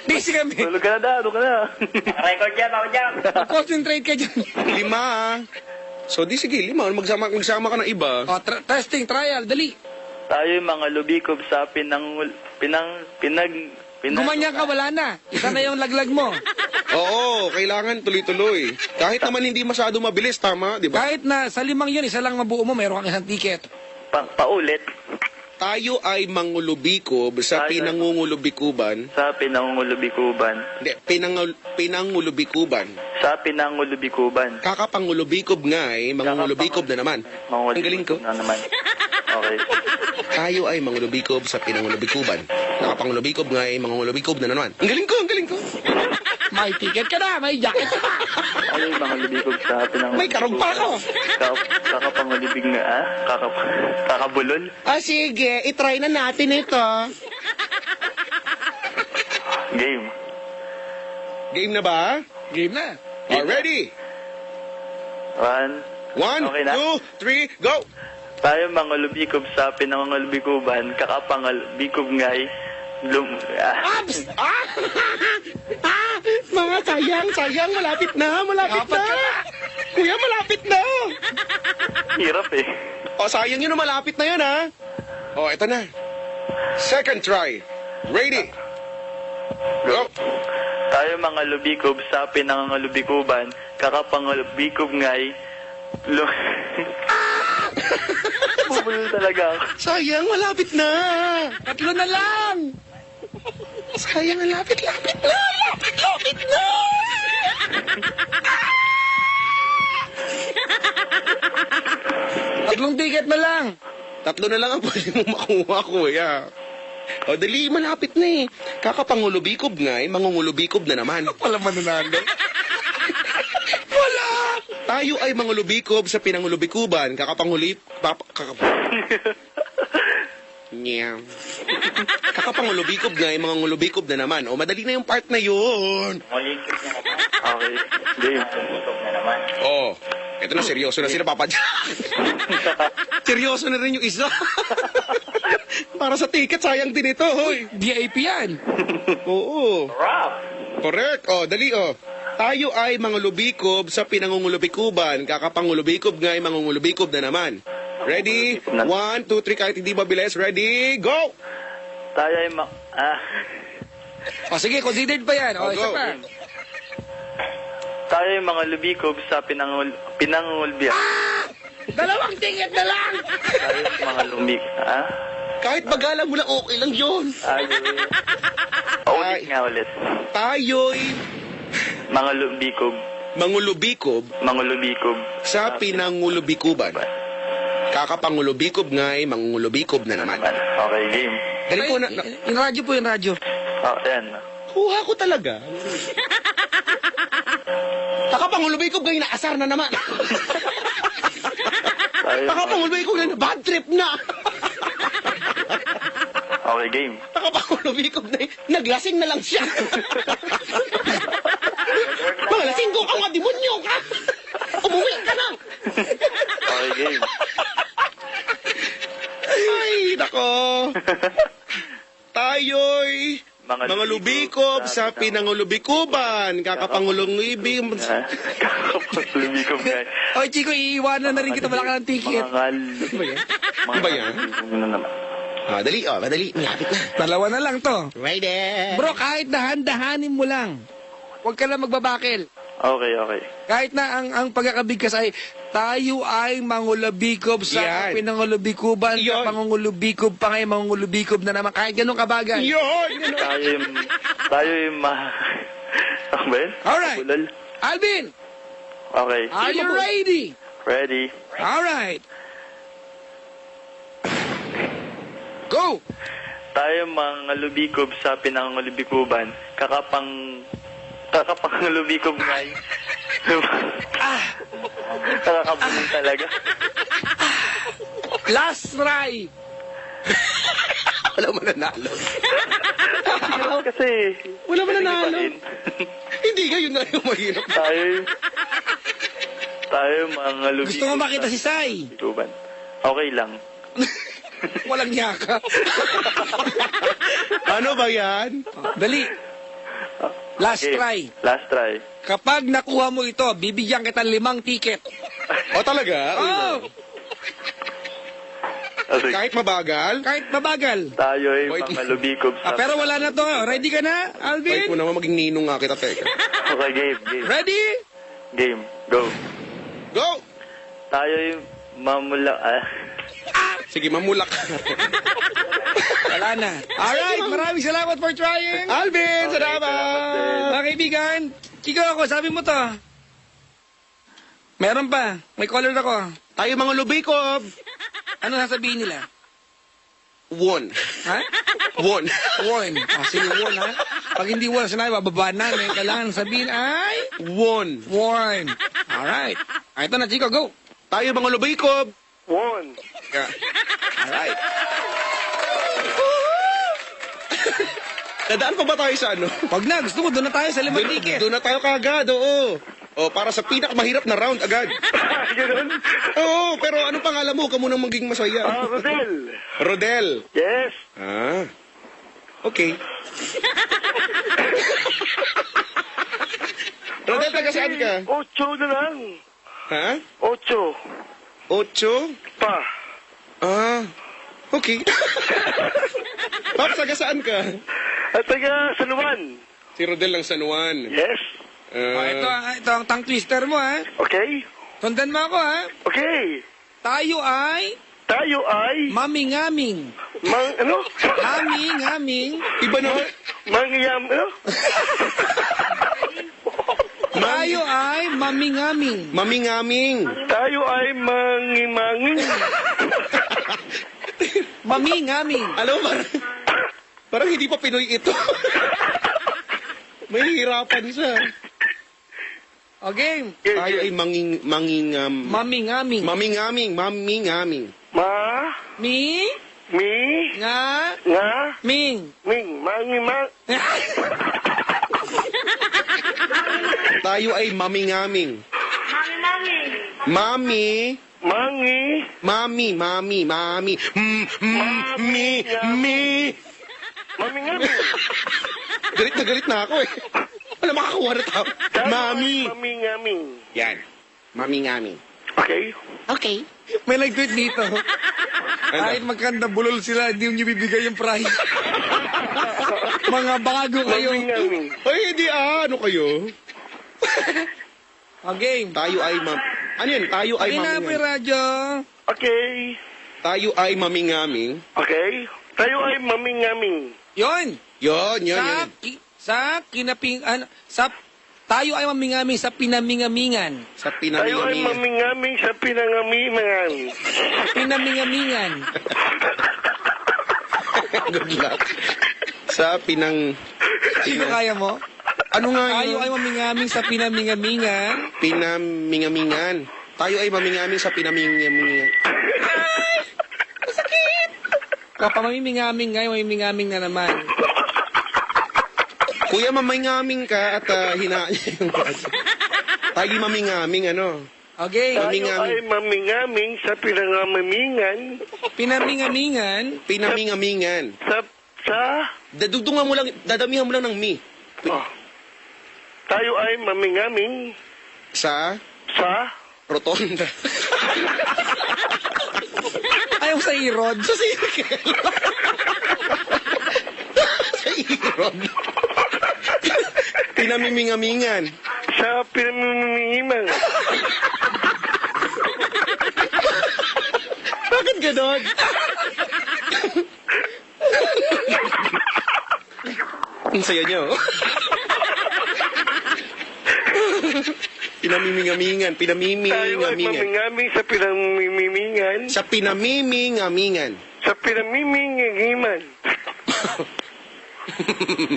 Busy kami. Tulog ka na. Record yan, Papa Jack. Concentrate ka dyan. 5. So, di sige, 5. Magsama ka na iba. Testing, trial, dali. Tayo'y mga lubikob sa Gumanya ka, wala na. Isa na yung laglag mo. Oo, kailangan tuloy-tuloy. Kahit naman hindi masyado mabilis, tama, di ba? Kahit na sa 5 yun, isa lang mabuo mo, meron kang isang ticket. Paulit. Tayo ay mangulubikob sa Tayo- pinangungulubikuban. Sa pinangulubikuban. Hindi, pinangulubikuban. Sa pinangulubikuban. Kakapangulubikob nga mangungulubikob na naman. Ang galing ko. Na naman. Okay. Tayo ay mangulubikob sa pinangulubikuban. Kakapangulubikob nga mangungulubikob na naman. Ang galing ko, ang galing ko. May ticket ka na, may jacket ka pa. Tayo ay mangulubikob sa pinangulubikuban. May karong pa ako. Kakapangulubig nga, kakabulol. Sige, itry na natin ito. Game. Game na ba? Game na. Ready? 1. 1, Okay na. 2, 3, go! Tayo mangulubikob sa pinangulubikuban, kakapangulubikob nga'y Abs! Mga sayang, malapit na. Dapat ka na. Kuya, malapit na. Hirap eh. Sayang yun, malapit na yun, ha? Eto na. Second try. Ready? Go! Tayo mga lubikob sa pinangulubikuban, kakapangulubikob nga'y bubulol talaga ako. Sayang, malapit na. Tatlo na lang. Sayang, lapit na. Lapit na. Tatlong ticket na lang. Tatlo na lang ang pwede mong makuha, kuya. Dali, malapit na eh. Kakapangulubikob nga mangungulubikob na naman. Wala mananalo. Wala! Tayo ay mangulubikob sa pinangulubikuban. Nyam. Kakapangulubikob nga mangungulubikob na naman. Madali na yung part na yun. Okay. Game. Tutok na naman. Ito na, seryoso na sila, Papa Jack. Seryoso na rin yung isa. Para sa ticket, sayang din ito, hoy. VIP yan. Oo. Rap! Correct. Dali, Tayo ay mangulubikob sa pinangungulubikuban. Kakapangulubikob nga mangungulubikob na naman. Ready? 1, 2, 3, kahit hindi mabilis. Ready? Go! Tayo ay Sige, considered pa yan. Isa Go. pa. tayo ay mga lubikob sa pinangulbiya. Dalawang ticket na lang. Tayo ay mga lumik. Kahit bagalan mo lang, okay lang yun. Ulit nga ulit. Tayo'y Mga lubikob. mangulubikob Mangulubikob. sa pinangulubikuban. Kakapangulubikob nga mangungulubikob na naman. Okay, game. Galing ko na... Yung radyo po, yung radyo. Yan. Kuha ko talaga. Kakapangulubikob ngayon, naasar na naman. Kakapangulubikob ngayon, bad trip na. Okay, game. Kakapangulubikob na naglasing na lang siya. Mga lasing ko ka, mga demonyo ka. Umuwi ka na. Okay, game. Ay, nako. Tayo'y mga lubikob sa pinangulubikuban. Kakapangulubikob. Kakapangulubikob nga. Oy, Chico, iiwanan na rin kita. Wala ka ng ticket. Ano ba yan? Dali, madali. Malapit na. Dalawa na lang to. Ready. Bro, kahit dahan-dahanin mo lang. Huwag ka na magbabakil. Okay, okay. Kahit na ang pagkakabigkas ay tayo ay mangulubikob sa Yan. pinangulubikuban, Yun. sa pangungulubikob pa ngayon, mangungulubikob na naman. Kahit ganun kabagay. Yun! Tayo yung Ako ba yun? Alright. Bulol. Alvin, Okay. are you ready? Ready? Alright. Go! Tayo mga lubikob sa pinangulubikuban. Kakapangulubikob nga. Kakabulong talaga. Last try. Wala mananalo. Kasi... Wala mananalo. Kasi Hindi ka, yun na yung mahirap. tayo mga lubikob. Gusto mo makita si Sai? Lubikuban. Okay lang. Walang yaka. Ano ba yan? Dali. Last Okay. try. Last try. Kapag nakuha mo ito, bibigyan kita 5 ticket. Talaga? Oh! Okay. Kahit mabagal? Kahit mabagal. Tayo ay Wait. mga lubikob sa... Pero wala na to. Ready ka na, Wait ko Alvin? naman maging ninong nga kita, teka. Okay, game. Ready? Game. Go. Go! Tayo ay mamula... Sige, mamulak. Wala na. Alright, maraming salamat for trying. Alvin, salamat! Mga kaibigan, Chico ako, sabi mo to. Meron pa. May caller ako. Tayo mga lubikob. Ano sasabihin nila? Won. Ha? Won. Won. Sige, won ha. Pag hindi won, sinabi, bababa na. May kailangan sabihin ay... Won. Won. Alright. Ito na, Chico, go. Tayo mga lubikob. Won. Yeah. Alright. Nadaan pa ba tayo sa ano? Wag na, gusto ko, doon na tayo sa limang ticket. Doon na tayo kagad, oo. O, para sa pinakamahirap na round agad. Ganun? Oo, pero anong pangalan mo? Huwag ka munang maging masaya. Rodel. Rodel. Yes. Ah. Okay. Rodel, taga saan ka? 8 na lang. Ha? 8. 8? Pa. Ah. Okay. Paps, taga saan ka? At taga Sanuan. Si Rodel ng San Juan. Yes. Ito ang tongue twister mo ha. Okay. Sundan mo ako ha. Okay. Tayo ay Tayo ay maming-aming. ano? Aming-aming. Iba na. Mangyam, ano? Tayo ay maming-aming. Maming-aming. Tayo ay mangimanging. Maming-aming. Alam mo, parang hindi pa Pinoy ito. May hirapan siya. Okay. Tayo ay maming-aming. Maming-aming. Ma, Mi, mi, nga, nga, ming. ming, mangimang. Tayo ay maming-aming. Mami. Mangi, Mami. Mi. mamingami. Galit na ako eh. Wala makakuha na tao. Mami. Mamingami. Yan. Maming-aming. Okay. Okay. May nag-tweet dito. Kahit magkanda bulol sila, hindi nyo bibigay yung prize. Mga bago kayo. Mamingami. Ay, hindi ano kayo? Okay. Tayo ay Ano yun? Tayo ay Pinapoy maming-aming. radyo. Okay. Tayo ay maming-aming. Okay. Tayo ay mamingami. Yon. Yun. Tayo ay mamingaming sa pinamingamingan. Sa Tayo ay pinaming-aming. mamingami sa pinangamimangan. Pinamingamingan. Good luck. Sa Sino kaya mo? Ano nga Tayo ay yun? mamingaming sa pinamingamingan. Pinamingamingan. Tayo ay mamingamin sa pinamingamingan. Kapag mamimingaming ngayon, mamimingaming na naman. Kuya, mamingaming ka at hinaan niya yung basa. Tayo mamingaming, ano? Okay. Tayo Mamingami. ay mamingaming sa pinangamimingan. Pinamingamingan. Pinamingamingan. Sa Dadamihan mo lang ng mi. oh. Tayo ay mamingaming Sa sa rotonda. Ayaw sa irod. Sa circle. Sa irod. Pinamimingamingan. sa pinamimiman. Bakit ganon? Ang saya niyo. Pinamimingamingan. Tayo ay Pinamimingamingan. mamingaming sa pinamimimingan. Sa pinamimingamingan. Sa pinamimingiman.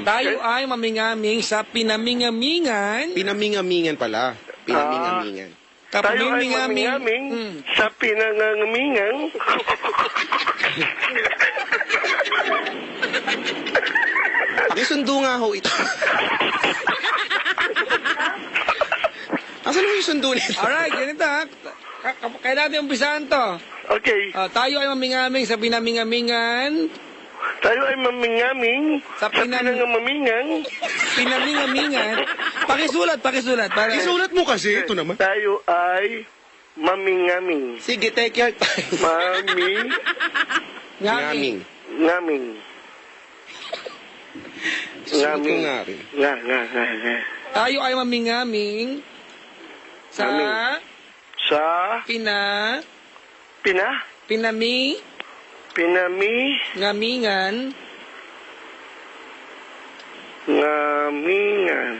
Tayo ay mamingaming sa pinamingamingan. Pinamingamingan pala. Pinamingamingan. Tayo ay Kapamingaming. mamingaming sa pinangangamingang. Pakisundo nga ho ito. Asan mo yung sundo nito? Alright, ganito ha. Kaya natin umpisahan to. Okay. Tayo ay mamingaming sa pinamingamingan. Tayo ay mamingaming Sa sa pinangamamingang. Pinamingamingan. Pakisulat. Para... Isulat mo kasi. Ito naman. Tayo ay mamingaming. Sige, take your time. Mami Ngaming. ngaming. Susunod ko nga rin. Nga. Tayo ay mamingaming sa Sa pinami pinamimingamingan. Ngamingan. Ngamingan.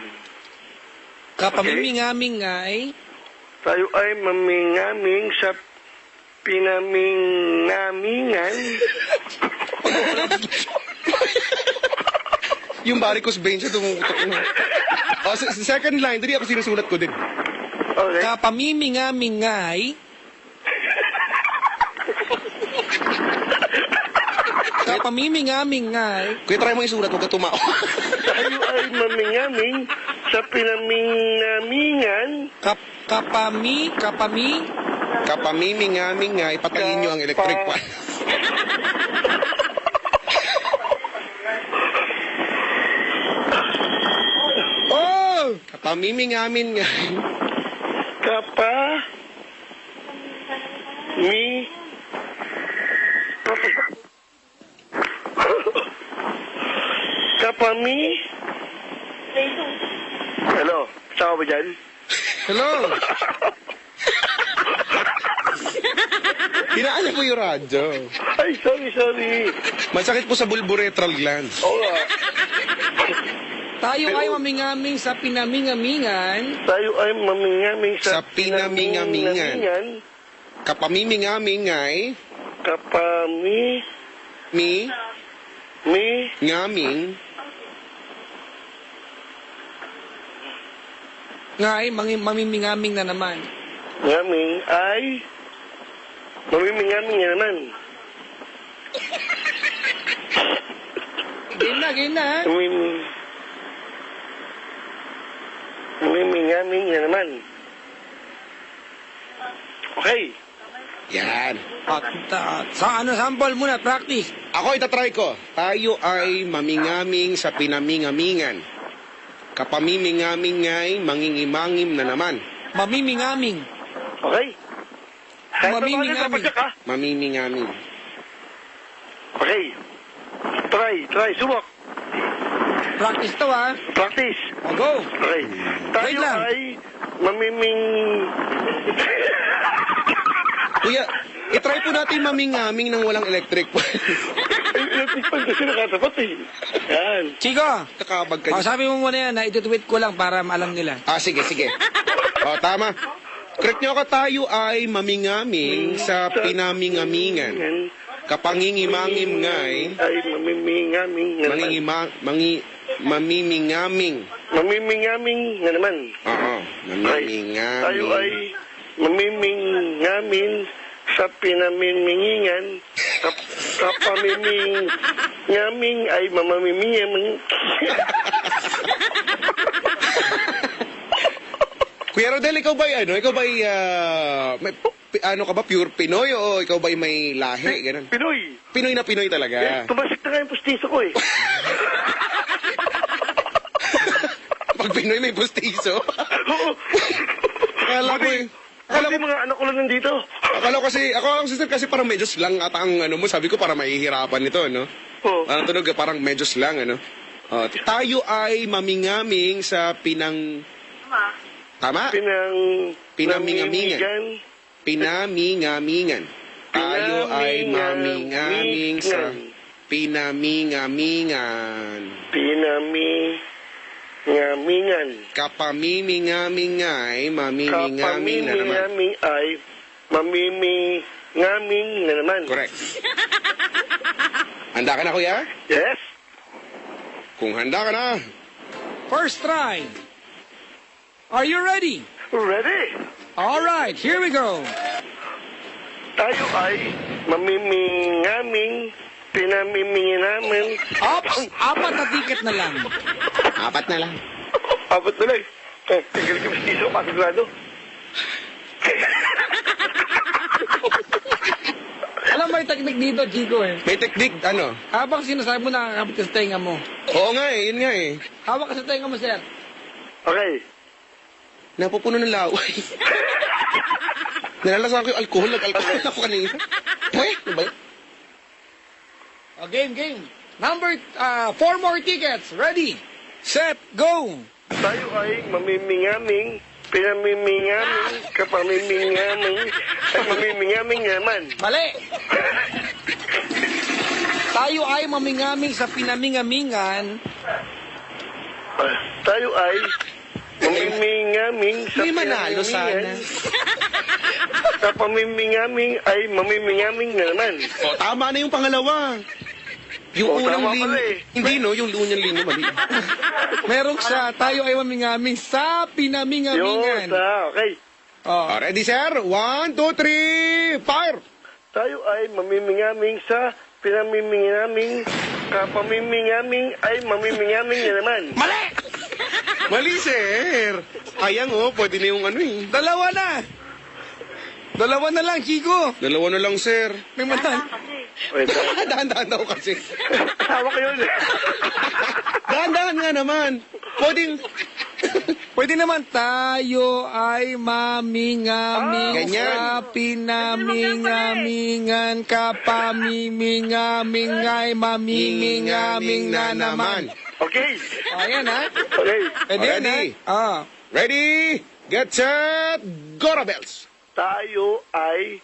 Kapamimingamingay. Tayo ay mamingaming sa pinamingamingan. Yung varicose veins siya tumutok na. Second line, dali ako sinusulat ko din. Okay. Kapamimingamingay. Kapamimingamingay. Kuya, try mo isulat, huwag ka tumao. Tayo ay mamingaming sa pinamingamingan. Kapami. Kapamimingamingay, patayin nyo ang electric pan. Oh! Kapamimingamingay. Kapami. Hello, saan ka ba dyan? Hello. Hinaan po yung radyo. Ay, sorry. Masakit po sa bulboretral gland. Oo nga. Tayo ay mamingaming sa pinamingamingan. Tayo ay mamingaming Sa sa pinamingamingan. Kapamimingamingay. Kapami. Ngaming. Ngay, mamimingaming na naman. Ngaming ay mamimingaming na naman. Game na. Mamimingaming na naman. Okay. Yan. Sample muna, practice. Ako itatry ko. Tayo ay mamingaming sa pinamingamingan. Kapamimingamingay, mangingimangim na naman. Mamimingaming. Okay. Kahit Mamimingaming. naman ka. Mamimingaming. Okay. Try. Subok. Practice to, ha? Practice. O, go. Okay. Tayo Wait lang. ay mamiming... Kuya, itry po natin mamingaming ng walang electric pan. Electric fan kasi nakatapat eh. Yan. Chico, Kakabag ka. sabi mo muna yan, na itutweet ko lang para maalam nila. Sige. Tama. Correct nyo ako, tayo ay mamingaming sa pinamingamingan. Kapangingimangim ngay, Ay mamimingaming na naman. mamimingaming. Mamimingaming na naman. Oo, Tayo mamimingaming. ay mamimingamin sa pinamimingingan. Kapamimingaming ay mamamimingaming. Kuya Rodel, ikaw ba ano ka ba, pure Pinoy o ikaw ba may lahi? Ganun. Pinoy. Pinoy na Pinoy talaga. Tumasik na nga yung pustiso ko eh. Pag Pinoy may pustiso. Oo. Akala ko Kasi mga anak ko lang nandito. Akala ko sister, kasi parang medyo slang ata ang ano mo. Sabi ko parang mahihirapan nito, no? Oo. Parang tunog, parang medyo slang, ano? Tayo ay mamingaming sa Tama? Pinamingamingan. Pinamingamingan. Tayo ay mamingaming sa pinamingamingan. Ngamingan. Kapamimingamingay, mamimingaming na naman. Kapamimingaming ay mamimingaming na naman. Correct. Handa ka na, kuya? Yes. Kung handa ka na. First try. Are you ready? Ready. All right, here we go. Tayo ay mamimingaming, pinamimingin namin. Ops, 4 na ticket na lang. 4 na lang. Apat na lang. Tinggal ka mastiso, kasigurado. Alam mo yung technique dito, Chico eh. May teknik, ano? Habang sinasabi mo, nakakabit ka sa tenga mo. Oo nga eh, yun nga eh. Hawak ka sa tenga mo, sir. Okay. Napupuno ng laway. Nalalasan ko yung alcohol. Nag-alcohol ako kanina. Ano ba yun? Game. Number 4 more tickets. Ready, set, go. Tayo ay mamimingaming, pinamimingaming, kapamimingaming, ay mamimingaming naman. Mali. Tayo ay mamingaming sa pinamingamingan. Tayo ay mamimingaming sa May manalo pinamimingan. sana. Sa pamimingaming ay mamimingaming na naman. O, tama na yung pangalawa. Yung O, unang tama lino. pala eh. Hindi, no? Yung unang lino, mali. Merong sa tayo ay mamingaming sa Yun, pinamingamingan. okay. Oh. O, ready, sir? 1, 2, 3, fire! Tayo ay mamimingaming sa pinamimingaming. Kapamimingaming ay mamimingaming na naman. Mali! Mali, sir. Ayang, pwede na yung ano eh. Dalawa na! Dalawa na lang, Chico. Dalawa na lang, sir. May matan. Wait, Dahan-dahan daw kasi. tawa ko yun. Dahan-dahan nga naman. Pwedeng... Pwede naman tayo ay mamingaming Ganyan. sa pinamingamingan kapamimingaming ay mamimingaming na naman. Okay. Ayan ha? Okay. Pwede yan ha? Ready? Ah. Ready, get set, go, Rebels! Tayo ay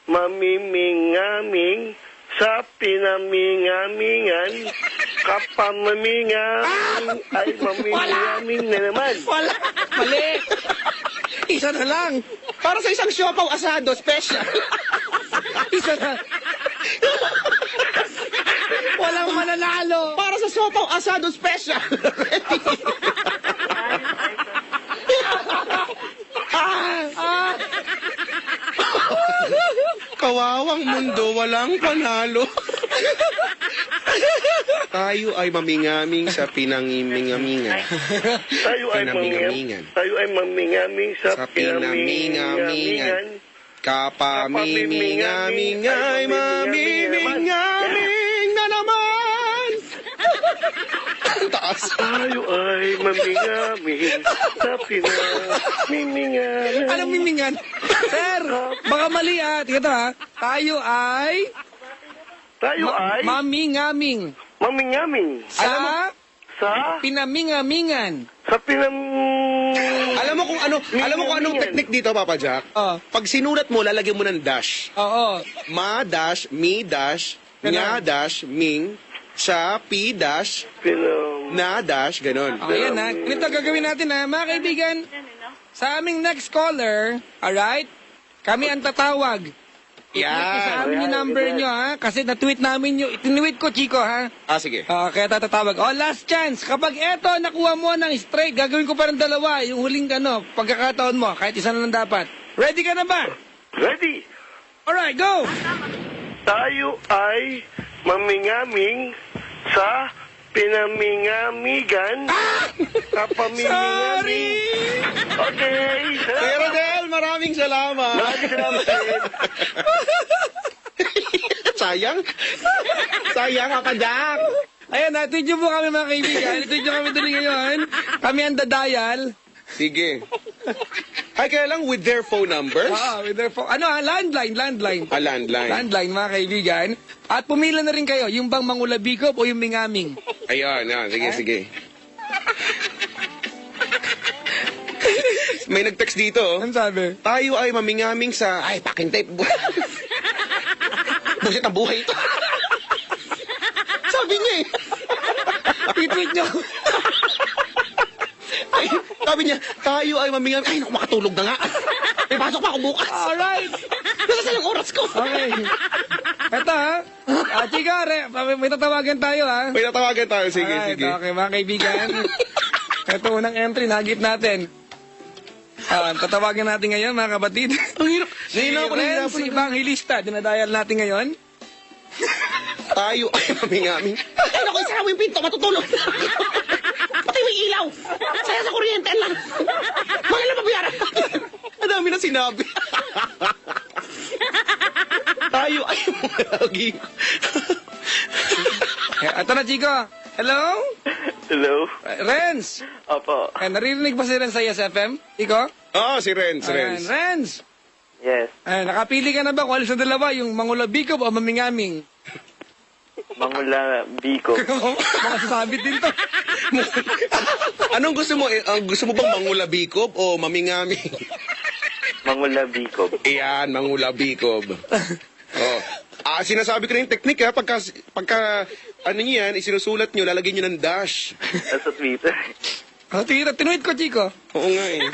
mamimingaming sa pinamingamingan. Kapamimingaming ay mamimingaming na naman. Wala! Mali! Isa na lang! Para sa isang siopaw asado, special. Isa na! Walang mananalo! Para sa siopaw asado, special. Ready? Ah! Kawawang mundo, walang panalo. Tayo ay mamingaming sa pinangimingamingan. Tayo ay Pinamingamingan. Tayo ay mamingaming sa Sa pinamingamingan. Kapamimingaming ay mamimingaming na naman. Ang taas. Tayo ay mamingaming sa pinamimingaming. Anong mimingan? Sir, baka mali Tingnan ha. Tayo ay Tayo ay mamingaming mamingaming sa sa pinamingamingan. sa Alam mo kung anong technique dito, Papa Jack? Oh. Pag sinulat mo, lalagyan mo ng dash. Oo. Ma dash, mi dash, nga dash, ming, sa pi dash, na dash, ganon. Oh, yan ha. Ganito gagawin natin ha. Mga kaibigan, sa aming next caller, alright? Kami ang tatawag. I-tweet nyo sa amin yung number nyo ha. Kasi na-tweet namin yung, itinweet ko, Chico ha. Ah, sige. Kaya tatatawag. Last chance. Kapag eto, nakuha mo ng straight, gagawin ko pa ng dalawa. Yung huling pagkakataon mo. Kahit isa na lang dapat. Ready ka na ba? Ready. Alright, go! Tayo ay mamingaming sa pinamingamigan. Kapamimingaming. Okay. Kuya Rodel, maraming salamat. Maraming salamat din. Sayang. Sayang, Papa Jack. Ayan, tweet nyo po kami mga kaibigan. Tweet nyo kami dali ngayon. Kami ang dadayal. Sige. Ay, kaya lang with their phone numbers? With their phone. Landline. Landline. Landline, mga kaibigan. At pumila na rin kayo, yung bang mangulabikop o yung mingaming. Ayun, sige. May nag-text dito. Ano sabi? Tayo ay mamingaming sa... Ay, packing tape. Busit ang buhay ito. Sabi niya I-tweet nyo. Ay, sabi niya, tayo ay mamingaming... Ay, naku, makatulog na nga. May pasok pa ako bukas. Alright. Nasa yung oras ko. Okay. Eto ha. Chika, may tatawagan tayo ha. May tatawagan tayo. Sige. Okay, mga kaibigan. Ito unang entry, nagit natin. Tatawagan natin ngayon, mga kapatid. Ang hirap. Si Renz Evangelista, dinadayal natin ngayon. Tayo ay mamingaming... Ay, naku, isara mo yung pinto, matutulog. Patay mo yung ilaw. Saya sa kuryente lang. Mga lang mabayaran. Ang dami na sinabi. Tayo ay malagi. Ito na, Chico. Hello? Hello. Renz. Opo. Naririnig ba si Renz sa SFM? Iko? Oo, si Renz. Ayan, Renz. Yes. Nakapili ka na ba kung alis na dalawa, yung mangulabikop o mamingaming? Mangula Biko. Mga sasabit din to. Anong gusto mo? Gusto mo bang mangulabikob o mamingami? Mangula Biko. Iyan, mangulabikob. Oh. Sinasabi ko na yung technique ha. Pagka ano niyo yan, isinusulat nyo, lalagyan nyo ng dash. Nasa Twitter. Tinuit ko, Chico. Oo nga eh.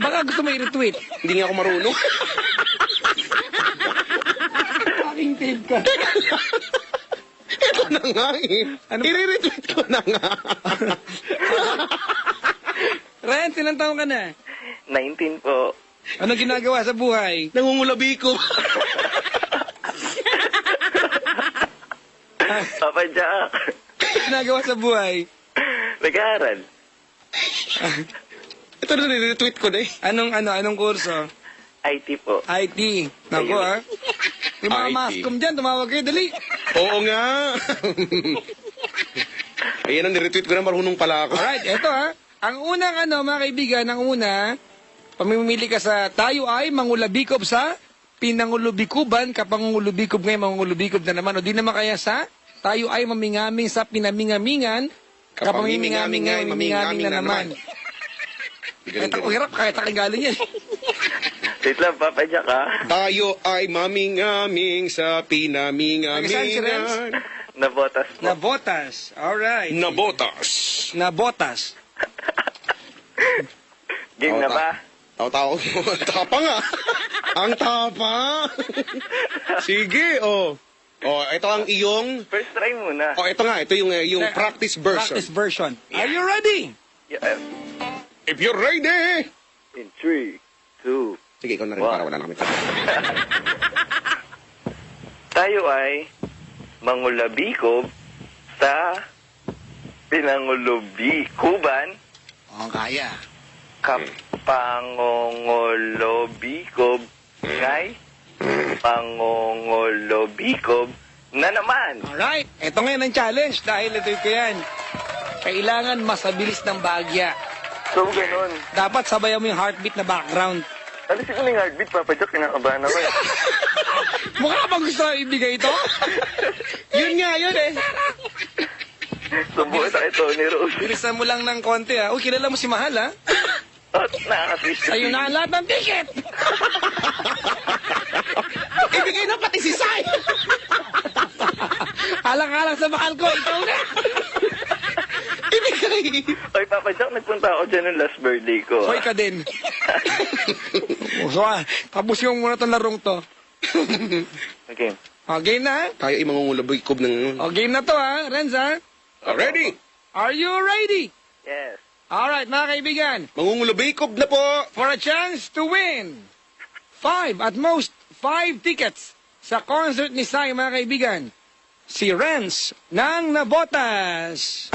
Baka gusto mo i-retweet. Hindi nga ako marunong. Aking tape ka. Ito na nga eh. I-retweet ko na nga. Renz, ilang taon ka na? 19 po. Ano ginagawa sa buhay? Nangungulabi ko. Papa Jack. Ginagawa sa buhay? Nag-aaral. Ito na nire-retweet ko na eh. Anong kurso? IT po. IT. Naku, ha? Yung mga IT. mascom dyan, tumawag kayo, dali. Oo nga. Ayan ang nire-retweet ko na, marunong pala ako. Alright, eto ha. Ang unang mga kaibigan, pamimili ka sa tayo ay mangulabikob sa pinangulubikuban, kapangungulubikob ngayon, mangungulubikob na naman. O di naman kaya sa tayo ay mamingaming sa pinamingamingan, kapamimingaming ngayon, mamingaming na naman. Eto, hirap, kahit aking galing yan. Wait lang, Papa Jack, ha? Tayo ay mamingaming sa pinamingamingan. Nabotas po. Nabotas. Alright. Nabotas. Nabotas. Game na ba? Tao. Tapa nga. Ang tapa. Sige, oh. Oh, ito ang iyong... First try muna. Oh, ito nga. Ito yung practice version. Practice version. Are you ready? Yeah. If you're ready. In 3, 2... Sige, ikaw na rin Wow. para wala na kami. Tayo ay mangulabikob sa pinangulubikuban, Oo, kaya. kapangongolobikob, ngay pangongolobikob na naman. Alright. Ito ngayon ang challenge dahil ito ko yan. Kailangan masabilis ng bagya. So, ganun. Dapat sabayan mo yung heartbeat na background. Alisin ko na yung heartbeat, Papa Jack, kinakabahan ako eh. Mukha bang gusto na ibigay ito? Yun nga, yun eh. Subukan sa ito ni Rose. Bilisan mo lang ng konti ha. Uy, kilala mo si Mahal ha? At nakakaswish. Sa'yo na ang lahat ng ticket! Ibigay na pati si Sai. Alang-alang sa Mahal ko, ikaw na! Ibigay. Oy, Papa Jack, nagpunta ako dyan ng last birthday ko. Hoy ka din. So, tapusin mo muna itong larong to. Okay. O, game na ha? Tayo ay mangungulabikob ng... O, game na to ha, Renz ha? Ready? Are you ready? Yes. Alright, mga kaibigan. Mangungulabikob na po. For a chance to win 5, at most 5 tickets sa concert ni Sai, mga kaibigan. Si Renz ng Nabotas.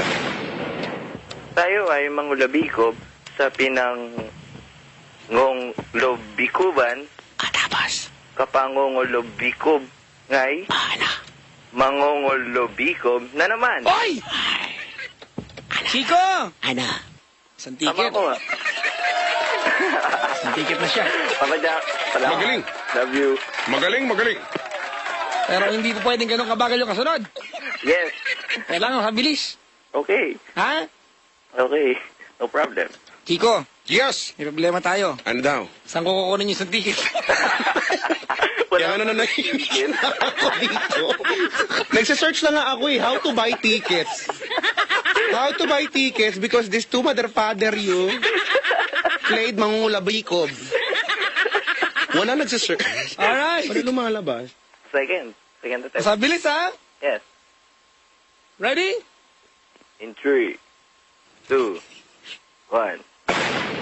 Tayo ay mangulabikob sa pinangongolobikuban, Tapos, kapangongolobikob, ngay mangongolobikob na naman. Oy! Chico! ano? Isang Tama ticket. ko nga. Isang ticket na siya. Papa Jack, salamat. Magaling. Love you. Magaling. Pero hindi po pwedeng ganun kabagal yung kasunod. Yes. Kailangan mabilis. Okay. Ha? Okay. No problem. Chico, Yes. may problema tayo. Ano daw? Saan ko kukunin yung isang ticket? Kaya ano na nahihigit ako dito. Nagsa-search na nga ako eh, how to buy tickets. How to buy tickets because this two mother father you played mangungulabikob. Wala nagsa-search. Alright. Wala lumalabas. Second attempt. Sa bilis ha? Yes. Ready? In 3, 2, 1.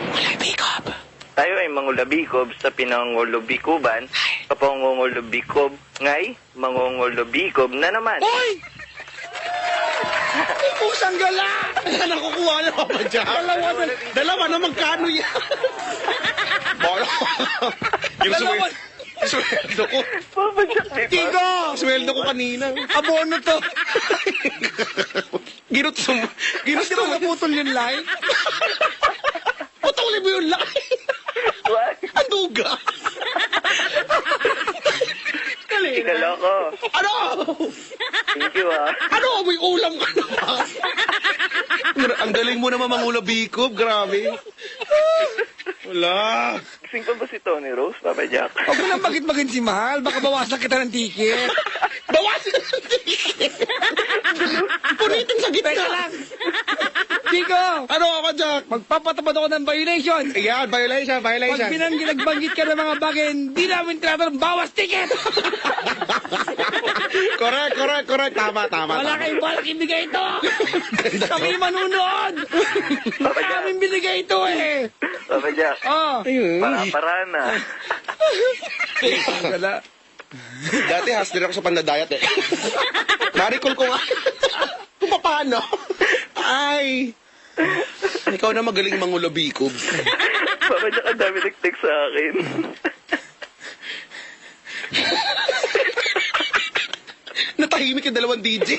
Ulabikob. Tayo ay mangulabikob sa pinangolobikuban, kapangongolobikob, ngay mangongolobikob na naman. Hoy! Pusang gala! Ano nakukuha na pa dyan? Dalawa na magkano yan? Bala. Yung Dalawa. sweldo ko. Papa Jack, di ba? Chico! Sweldo ko kanina. Abono to. Ginusto mo. Gusto mo naputol yung line? Putulin mo yung line. What? Ang duga. Ikaloko. Ano? Thank you, ah. Ano? May ulam ka na ba? Ang galing mo naman mangulabikob. Grabe. Wala. Gising pa ba si Tony Rose, Papa Jack? Huwag mo lang bagit-bagin si Mahal. Baka bawasan kita ng ticket. Bawasan ang ticket. Punitin sa gitna. Teka lang. Chico, Ano ako, Jack? magpapatabad ako ng violation. Ayan, violation. Pag nagbangit ka ng mga bagay, hindi namin tinatanong bawas ticket. Correct. Tama. Wala kayong balak ibigay ito. Kami manunood. Kami binigay ito eh. Papa Jack, Oh. para na. Wala. Dati hustler ako sa pandadayat eh. Naricall ko nga. Kung paano? Ay. Ikaw na magaling mangulo bikob. Papa Jack, ang dami nag-text sa akin. Natahimik yung dalawang DJ.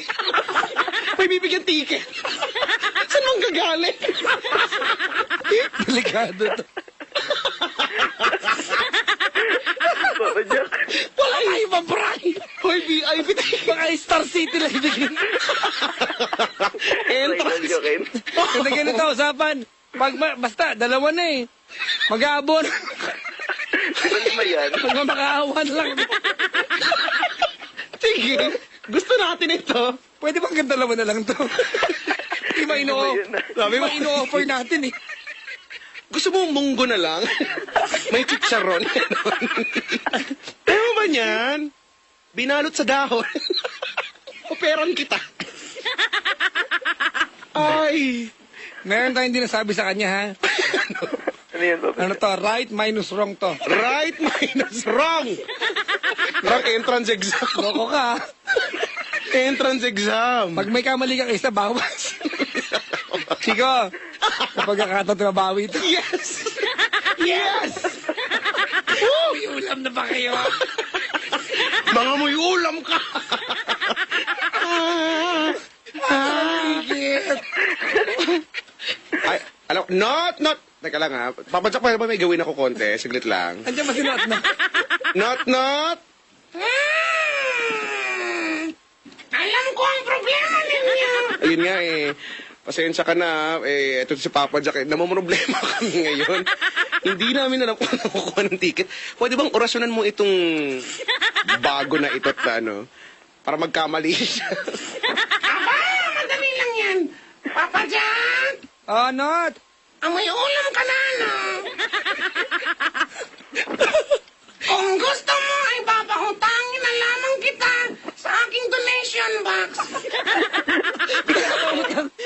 May bibigyan ticket. Saan mang gagaling? Delikado to. Papa Jack, Wala kayo mabray. Hoy, VIP tayo. Mga Star City lang ibigay. Michael Joaquin. Kasi ganito, usapan. Basta, dalawa na eh. Mag-aabon. Sino lima yan? Mga makaawan lang. Sige. Gusto natin ito. Pwede bang dalawa na lang to? Di ba Sabi mo, ino-offer natin eh. gusto mo munggo na lang? May chicharon. Ayaw mo ba niyan? Binalot sa dahon. Operan kita. Ay. Meron tayong hindi nasabi sa kanya ha. Ano yan, Papa Ano Jack? to? Right minus wrong to. Right minus wrong. Wrong entrance exam. Loko ka. Entrance exam. Pag may kamali kang isa, bawas. Chico, kapag kakataon mabawi ito. Yes. Yes! May ulam na ba kayo? Mga may ulam ka. Higit. Ay, alam, not. Teka lang ha. Papadyak pa ba may gawin ako konti? Saglit lang. Andiyan ba si Not na? Not. Alam ko ang problema ninyo. Ayun nga eh. Pasensya ka na. Ito si Papa Jack. Namumroblema kami ngayon. Hindi namin alam kung ano kukuha ng ticket. Pwede bang orasyonan mo itong bago na ito at ano? Para magkamali siya. Aba, madali lang yan. Papa Jack, Oh, Not. amoy ulam ka na, no? Kung gusto mo, ay papahutangin na lamang kita sa aking donation box.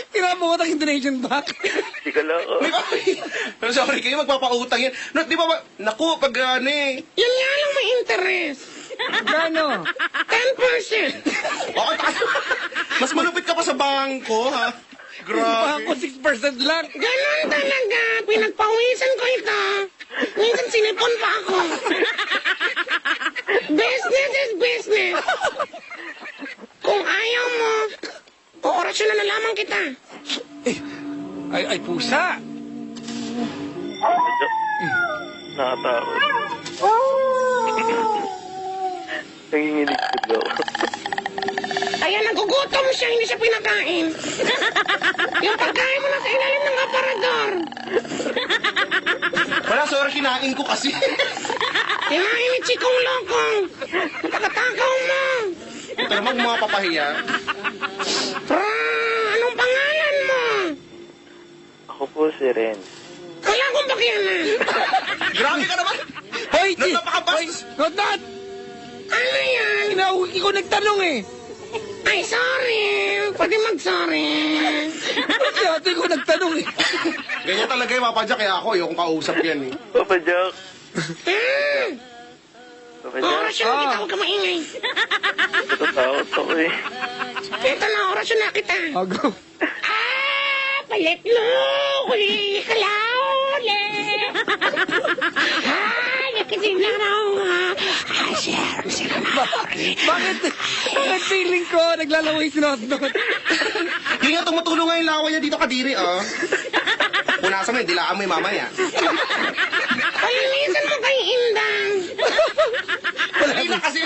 Pinapakutang yung donation back. Di ka lang ako. Pero sorry kayo, magpapautang yan. No, di ba ba? Naku, pag ano eh. Yun nga lang may interest. Gano? 10%. Okay, mas malupit ka pa sa bangko, ha? Grabe. Grabe. Ako 6% lang. Ganon talaga. Pinagpawisan ko ito. Minsan sinipon pa ako. Business is business. Kung ayaw mo, oorasyon na lamang kita. Ay, pusa. Papa Jack, nakatakot. Nanginginig ko daw. Kaya nagugutom siya, hindi siya pinakain. Yung pagkain mo na sa ilalim ng aparador. Wala, sorry, kinain ko kasi. Kinain ni Chikong Lokong. Pagkatakaw mo. Ito naman mga papahiya. Anong pangalan mo? Ako po si Ren. Kaya kong bakiyanan. Grabe ka naman. Hoy, Not, napakabastos. Not. Ano yan? Ikaw nagtanong eh. Ay, sorry. Pwede mag-sorry. Dati ko nagtanong eh. Ganyan talaga yung Papa Jack, kaya ako, yung kausap yan eh. Papa Jack. Papa Jack. Orasyon na kita, huwag ka maingay. Natatakot ako eh. Ito na, orasyon na kita. Oh, go. Paliklo, huli ka lauli. Nakasin na nga. Asyar, sila na. Bakit feeling ko naglalaway si Not? Hindi nga tumutulong nga yung lawa niya dito kadiri, oh. Punasan mo, dilaan mo yung mamaya. Palinisan mo kay Indang. Wala na kasi.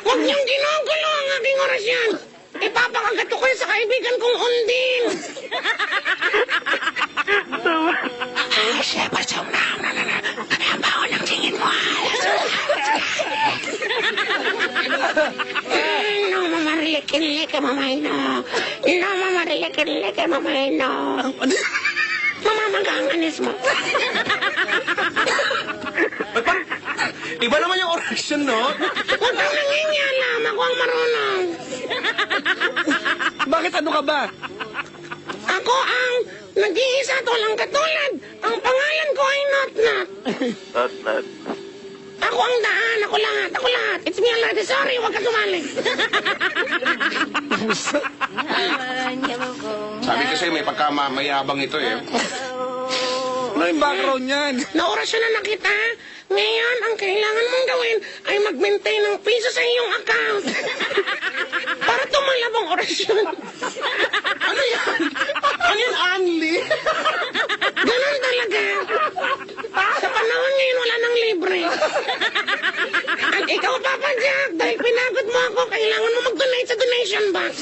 Huwag niyong ginugulo ang aking orasyon. Ipapakagat ko kayo sa kaibigan kong Undin. Siyempre, sa una, kami ang baho ng tingin mo. No, mamarilik-ilik, mamay, no. No, mamarilik-ilik, mamay, no. Mamamagaanganis mo. Iba naman yung orasyon, no? Huwag kang nangingialam, ako ang marunong. Bakit ano ka ba? Ako ang nag-iisa at walang katulad. Ang pangalan ko ay Not. Not. Ako ang daan, ako lahat. It's me, Alade. Sorry, huwag ka sumali. Sabi ko sa'yo, may pagkamayabang ito eh. Ano yung background niyan? Naorasyon na kita. Ngayon, ang kailangan mong gawin ay mag-maintain ng piso sa iyong account. Para tumalab ang orasyon. Ano yan? Ano yan, Anli? Ganun talaga. Sa panahon ngayon, wala nang libre. At ikaw, Papa Jack, dahil pinagod mo ako, kailangan mo mag-donate sa donation box.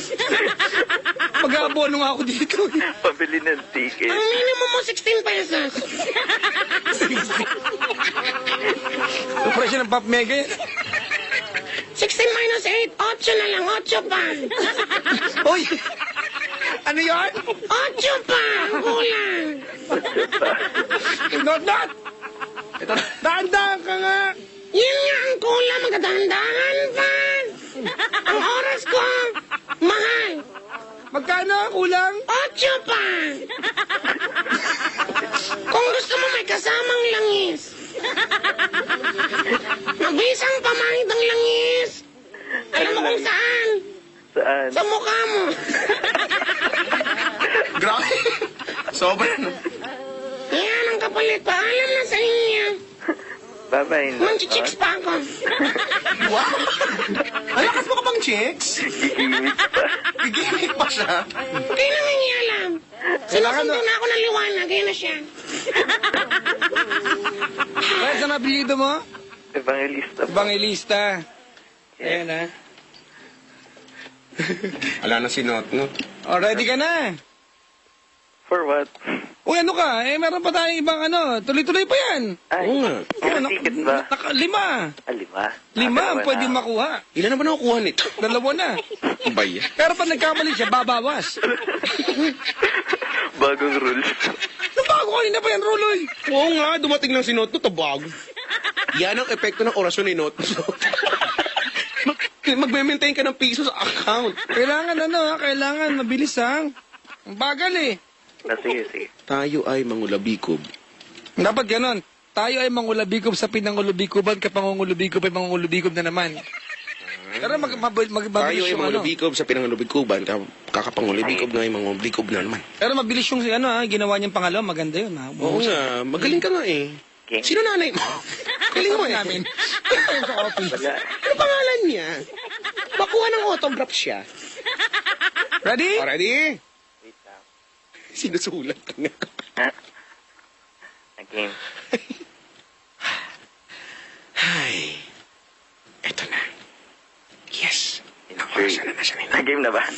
Mag-aabono nga ako dito. Pabili ng ticket. Ang minimum mo, 16 pesos. Yung presyo ng Pop Mega yan. 16 minus 8, 8 na lang, 8 pa. Uy! Ano yan? 8 pa, ang kulang. Not! Ito, daan-daan ka nga! Yun nga ang kulang, magdadandahan pa. Ang oras ko, mahal. Magkano ang kulang? 8 pa. Kung gusto mo may kasamang langis. Mabisang pamahid ang langis. Alam mo kung saan? Saan? Sa mukha mo. Grabe. Sobrang. Yan ang kapalit. Paalam na sa inyo. Bye-bye. Manchichicks pa ako. Wow. Ay, lakas mo ka bang chicks? Gigimik pa. Gigimik pa siya. Huwag kayo nangangialam. Sinusundo na ako ng liwanag. Kaya na siya. Kaya saan apelido mo? Evangelista pa. Evangelista. Ayan ah. Wala na si Not, no? O, ready ka na? For what? Uy, ano ka? Eh, meron pa tayong ibang ano. Tuloy-tuloy pa yan. Ay, Oo nga. ilang ticket ba? 5. 5. 5 ang pwede makuha. Ilan na ba nakukuha nito? 2 na. Iba yan. Pero pag nagkamali siya, babawas. Bagong rules. Nabago kanina pa yan, Ruloy. Oo nga, dumating lang si Not, no, tabag. Yan ang epekto ng orasyon ni Not. Magme-maintain ka ng piso sa account. Kailangan mabilis ha. Ang bagal eh. Sige. Tayo ay mangulabikob. Dapat ganon. Tayo ay mangulabikob sa pinangulubikoban, kapangungulubikob ay mangungulubikob na naman. Pero Tayo mabilis ay yung ano. mangulabikob sa pinangulabikoban, kakapangulabikob na ay mangulabikob na naman. Pero mabilis yung ano ha, ginawa niyang pangalawa, maganda yun ha. Oo nga, magaling ka nga eh. Okay. Sino nanay mo? Galing mo eh. namin. Sa office. Wala. Ano pangalan niya? Makuha ng autograph siya. Ready? Already? Wait lang. Sinusulat ka nga. Again. Ay, eto na. Yes. Nakuha na siya nila. Game na ba?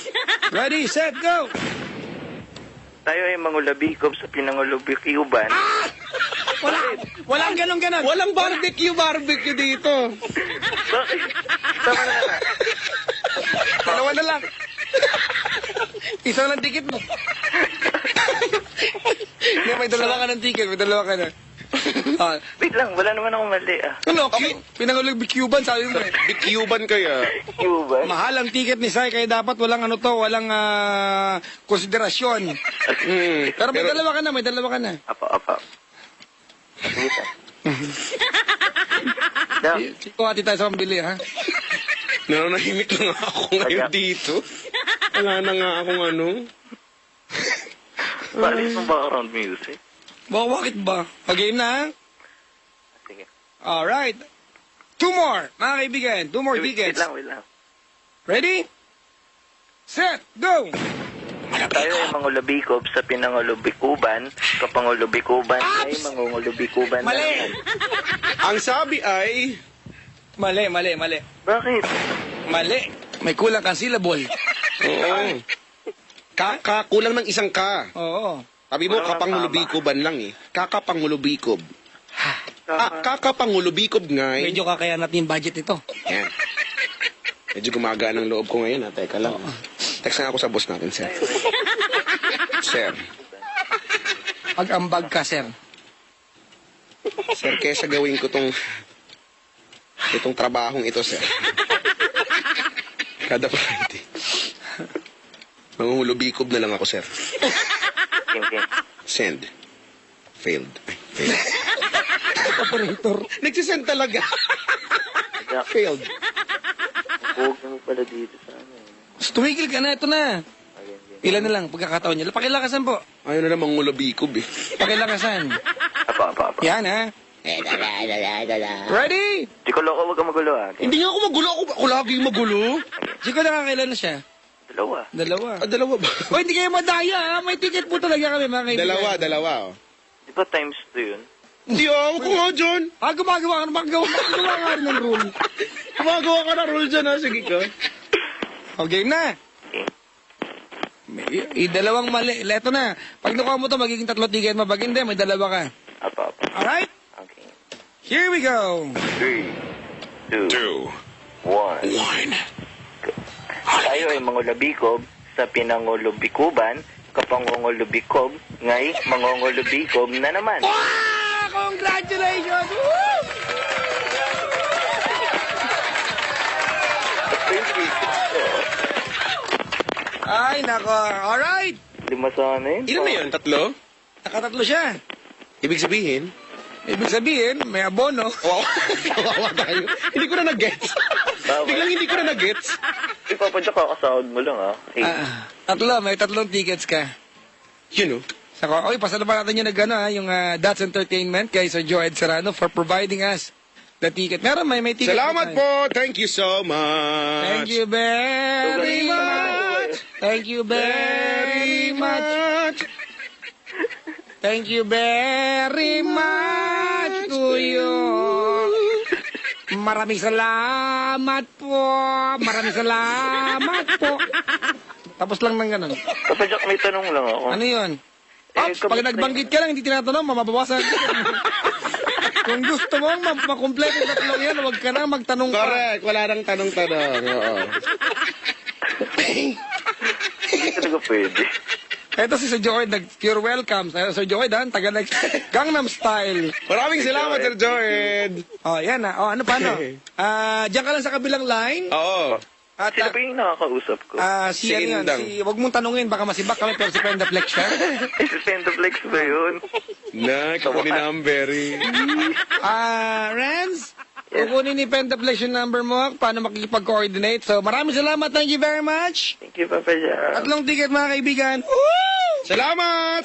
Ready, set, go! Tayo ay mangulabikob sa pinangulubikuban. Walang ganon-ganon. Walang barbecue dito. Bakit? Tama na. Dalawa na lang. Isa lang ticket mo. Hindi, may dalawa ka ng ticket. May dalawa ka na. Ah, Wait lang, wala naman akong mali ah. ano, pinangulag Cuban, sabi mo eh. Bikyuban kaya. Cuban? Mahal ang ticket ni Sai, kaya dapat walang ano to, walang konsiderasyon. Pero may dalawa ka na. Apa. Wait lang. Dam, Kuhati tayo sa pambili, ha? Nananahimik lang ako ngayon dito. Wala na nga akong ano. Balik mo background music? Bakit ba? Pag-game na, ha? Sige. Alright. 2 more, mga kaibigan. 2 more Wait tickets. lang. Ready? Set, go! Tayo ay mangulubikob sa pinangulubikuban, kapangulubikuban ay mangungulubikuban Mali! naman. Ang sabi ay... Mali. Bakit? Mali. May kulang kang syllable. Oo. Kulang ng isang ka. Oo. Sabi mo, Walang kapangulubikoban lang eh. Kakapangulubikob. Kakapangulubikob nga eh. Medyo kakaya natin yung budget ito. Yan. Medyo gumagaan ang loob ko ngayon, ha? Teka lang. Text na ako sa boss natin, sir. Sir. Pag-ambag ka, sir. Sir, kesa gawin ko itong trabahong ito, sir. Kada Friday. Mangungulubikob na lang ako, sir. Send. Failed. Ay, failed. Operator. Nagsisend talaga. Failed. Huwag naman pala dito sa ano. Tumigil ka na, ito na. Ilan na lang, pagkakataon niya. Pakilakasan po. Ayaw na naman mangulubikob, eh. Pakilakasan. Apa. Yan, ha? Ready? Chico Loco, huwag ka magulo ah. Hindi nga ako magulo. Ako lagi magulo. Chico, nakakailan na siya? Dalawa. Dalawa ba? O, hindi kayo madaya, ha? May ticket po talaga kami, mga kaibigan. Dalawa, oh. Di ba times 2 yun? Hindi, ako nga dyan. Gumagawa ka rin ng rule. Gumagawa ka na rule dyan, ha? Sige ka. Okay na. Dalawang mali. Leto na. Pag nakuha mo to, magiging 3 ticket mo. Pag hindi, may 2 ka. Apa. Alright? Okay. Here we go. 3, 2, 1. Tayo ay mangulubikob sa pinangulubikuban, kapangungulubikob, ngay mangungulubikob na naman. Congratulations! Woo! Ay, nako. Alright. Lima sana yun. Ilan na yun? 3? Nakatatlo siya. Ibig sabihin? Ibig sabihin, may abono. Kawawa tayo. Hindi ko na nag-gets. Biglang hindi ko na nag-gets. Ipapadya kakasahod mo lang ah. May 3 tickets ka. Yun, oh. Sako, pasalamatan natin yung yung That's Entertainment kay Sir Joed Serrano for providing us the ticket. Meron, may ticket. Salamat po. Thank you so much. Thank you very much. Thank you very much. Thank you very much to you. Maraming salamat po. Maraming salamat po. Tapos lang ng ganun. Kapadyak, may tanong lang ako. Ano yun? Pag nagbanggit ka lang, hindi tinatanong, mamabawasan. Kung gusto mo makumpleto yung 3 yan, huwag ka na magtanong pa. Correct. Wala nang tanong-tanong. Oo. Hindi talaga pwede. Ito si Sir Joed, you're welcome. Sir Joed, taga Gangnam Style. Maraming salamat, Sir Joed. Yan na. Ano pa, no? Diyan ka lang sa kabilang line. Oo. At, Sino ba yung nakakausap ko? si Indang. wag mong tanungin, baka masibak kami, pero si Pendaflex siya. Si Pendaflex ba yun? Kukunin na ang berry. Renz, kukunin ni Pendaflex yung number mo, paano makikipag-coordinate. So, maraming salamat. Thank you very much. Thank you, Papa Jack. 3 ticket, mga kaibigan. Woo! Salamat!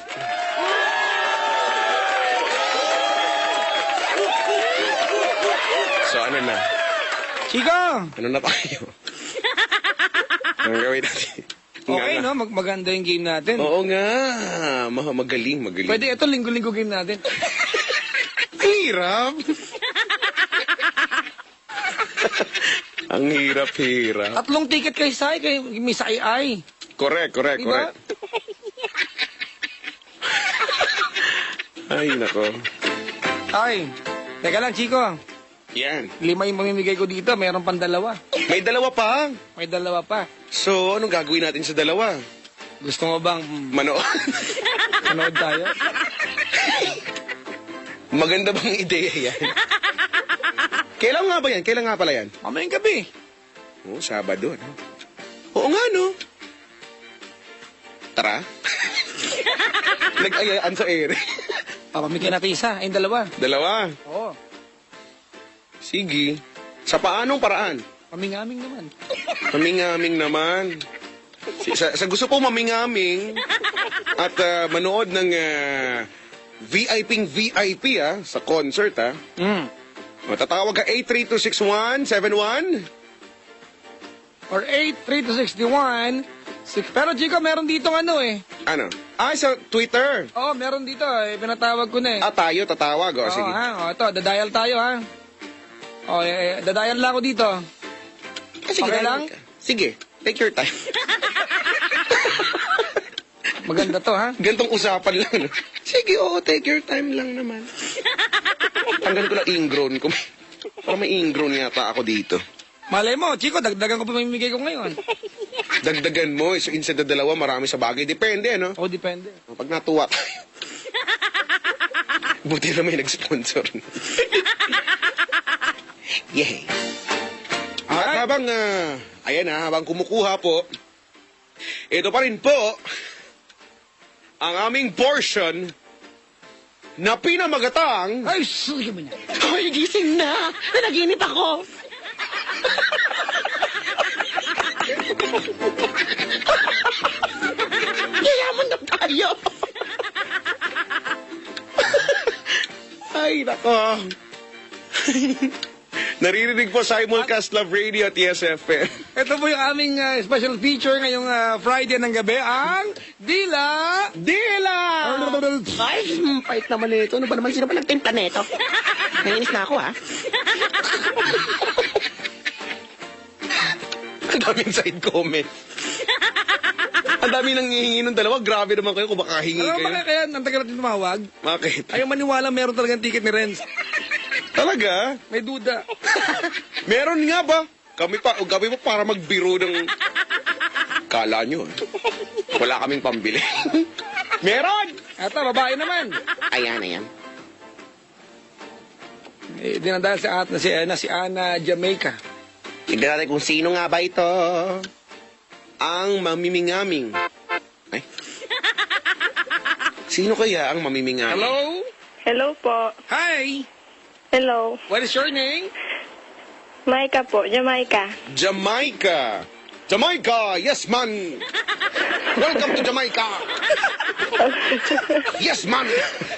So, ano na? Chico! Ano na tayo? Ang gawin natin? Okay, no? Maganda yung game natin. Oo nga. Magaling. Pwede, ito, linggo-linggo game natin. Hirap. Ang hirap. 3 ticket kay Sai, kay Miss Ai. Correct. Diba? Ay, nako. Ay, teka lang, Chico. Yan. 5 yung mamimigay ko dito, mayroon pang 2. May 2 pa. May 2 pa. So, anong gagawin natin sa 2? Gusto mo bang Manood. manood tayo? Maganda bang ideya yan? Kailan nga ba yan? Kailan nga pala yan? Mamayang gabi. Sabado, no? Oo nga, no? Tara. Nag-ayaan sa ere. Papamigay natin isa, ay 2. 2. Oo. Sige. Sa paanong paraan? Mamingaming naman. Mamingaming naman. Sa gusto po mamingaming at manood ng VIP sa concert, Matatawag ka 8326171 Or 83261. Pero Chico, meron dito Ano? Sa Twitter. Oo, meron dito. Pinatawag ko na Tayo tatawag. Sige. Ito, dadial tayo, ha? Dadial lang ako dito. Sige, Okay lang? Sige, take your time. Maganda to, ha? Gantong usapan lang, no? Sige, take your time lang naman. Tanggal ko lang ingrown ko. Para may ingrown yata ako dito. Malay mo, Chico, dagdagan ko pa mamimigay ko ngayon. Dagdagan mo, so instead na dalawa, marami sa bagay. Depende, no? O, depende. Pag natuwa tayo. Buti na may nag-sponsor. Yay. At habang kumukuha po, ito pa rin po, ang aming portion na pinamagatang... Ay, sige mo na. Hoy, gising na. Nanaginip ako. Yayaman na tayo. Ay, nako. Naririnig po simulcast Love Radio at ESFM. Ito po yung aming special feature ngayong Friday ng gabi, ang Dila! Dila! Ay, pait naman ito. Ano ba naman sino pa nagtimpla nito? Nainis na ako, ha? Ang daming side comment. Ang dami nang hihingi ng dalawa. Grabe naman kayo kung baka hingi Ano kayo. ba kaya ang tagal natin tumawag? Bakit? Ayaw maniwala meron talagang ticket ni Renz. Talaga? May duda. Meron nga ba? Kami pa para magbiro ng... Kala nyo. Wala kaming pambili. Meron! Eto, babae naman. Ayan. Dinadala si Ana Jamaica. Tignan natin kung sino nga ba ito. Ang mamimingaming. Ay. Sino kaya ang mamimingaming? Hello? Hello po. Hi! Hello. What is your name? Maika po, Jamaica. Jamaica. Jamaica, yes man. Welcome to Jamaica. Yes man.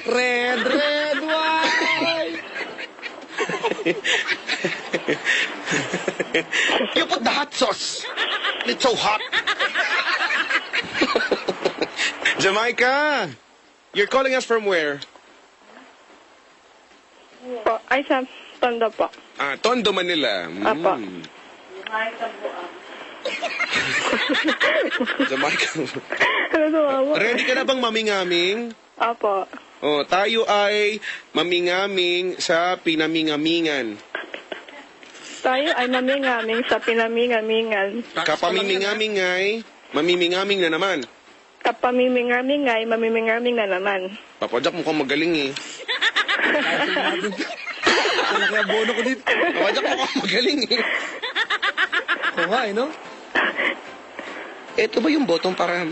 Red, white. You put the hot sauce. It's so hot. Jamaica, you're calling us from where? Po, ay sa Tondo po. Ah, Tondo, Manila. Apo. Jamaica. Ano po? Ready ka na bang mamingaming? Apo. Oh, tayo ay mamingaming sa pinamingamingan. Tayo ay mamingaming sa pinamingamingan. Kapamimingaming ay mamimingaming na naman. Kapamimingaming ay mamimingaming na naman. Papadyak, mukhang magaling eh. Wala kaya bono ko dito. Papadyak, mukhang magaling eh. Oo nga, no? Ito ba yung botong para...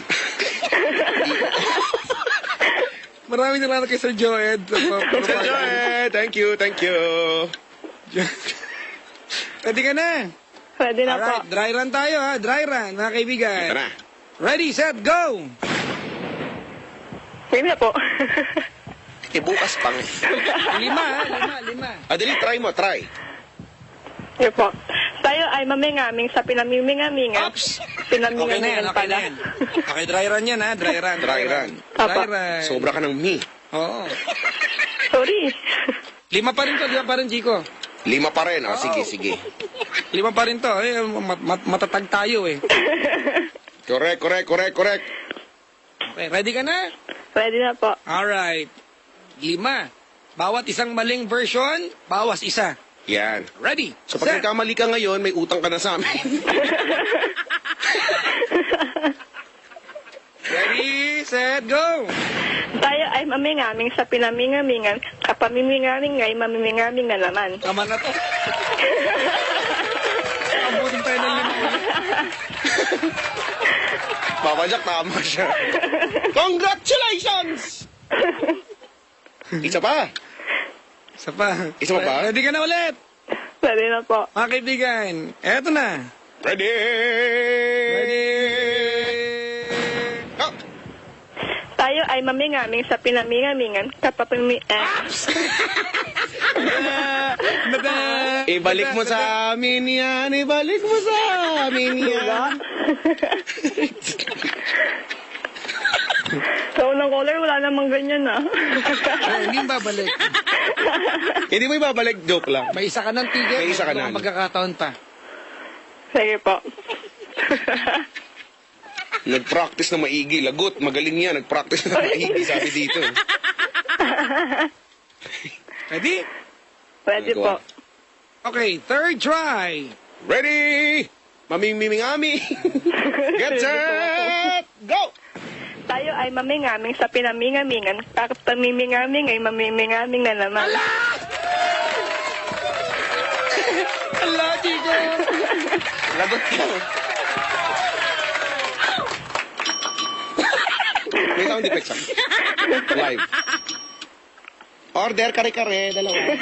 Maraming salamat kay Sir Joed. Sir Joy, thank you. Ready ka na? Pwede na po. Alright, dry run tayo ha. Dry run, mga kaibigan. Tara. Ready, set, go! Pwede na po. Bukas pang... Lima. Dali, try. Sige po. Tayo ay mamingaming sa pinamimingamingan. Ops! Pinamingamingan pala. Okay, dry run yan ha. Dry run. Dry run. Dry run. Sobra ka ng me. Oo. Sorry. Lima pa rin to, Chico. 5 pa rin. Oh, sige. Lima pa rin to. Matatag tayo eh. Correct. Okay, ready ka na? Pwede na po. Alright. 5. Bawat isang maling version, bawas isa. Yan. Ready? So pag set. nagkamali ka ngayon, may utang ka na sa amin. Ready, set, go! Tayo ay mamingaming sa pinamingamingan. Kapamimingaming ay mamimingaming na naman. Tama na to. Abutin tayo ng 5. Papadyak, tama siya. Congratulations! Isa pa. Isa pa ba? Ready ka na ulit? Pwede na po. Mga kaibigan, eto na. Ready? Go! Tayo ay mamingaming sa pinamingamingan. Ibalik mo sa amin yan. Sa unang caller, wala namang ganyan ah. Hindi babalik. Hindi mo ibabalik, joke lang. May isa ka ng ticket. May isa ka na. Magkakataon pa. Sige po. Nag-practice na maigi. Lagot, magaling yan. Nag-practice na maigi, sabi dito. Ready? Pwede po. Okay, third try. Ready? Mamimingami. Get set, go! Tayo ay mamingaming sa pinamingamingan. Bakit pamimingaming ay mamimingaming na naman? Ala, Chico! Lagot ka. May sound effects ako. Live. Order, kare-kare, dalawa.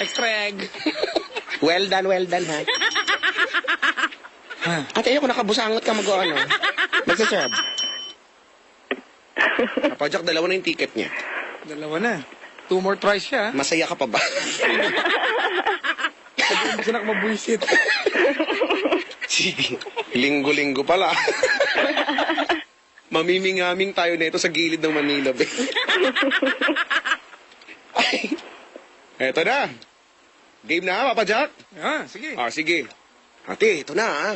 Extra egg. Well done, ha? Ate, ayoko nakabusangot ka mag-ano. Magsaserve. Kapadyak, dalawa na yung ticket niya. Dalawa na. 2 more tries siya. Masaya ka pa ba? Gusto na mabuisit. Sige. Linggo-linggo pala. Mamimingaming tayo nito sa gilid ng Manila Bay. Ay. Eto na. Game na, Papa Jack? Sige. Sige. Ate, ito na.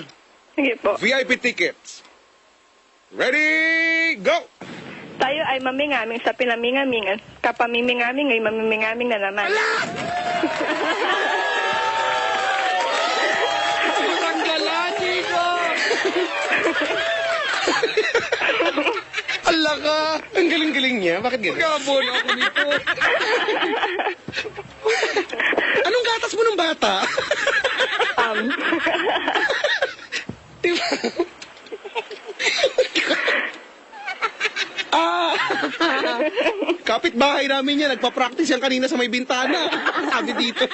Sige po. VIP tickets. Ready, go! Tayo ay mamingaming sa pinamingamingan. Kapamimingaming ay mamimingaming na naman. Ang gala, Chico! Ala ka! Ang galing-galing niya. Bakit ganyan? Magkabon ako nito. Anong gatas mo ng bata? Diba? Kapit-bahay namin yan. Nagpa-practice yan kanina sa may bintana. Sabi dito.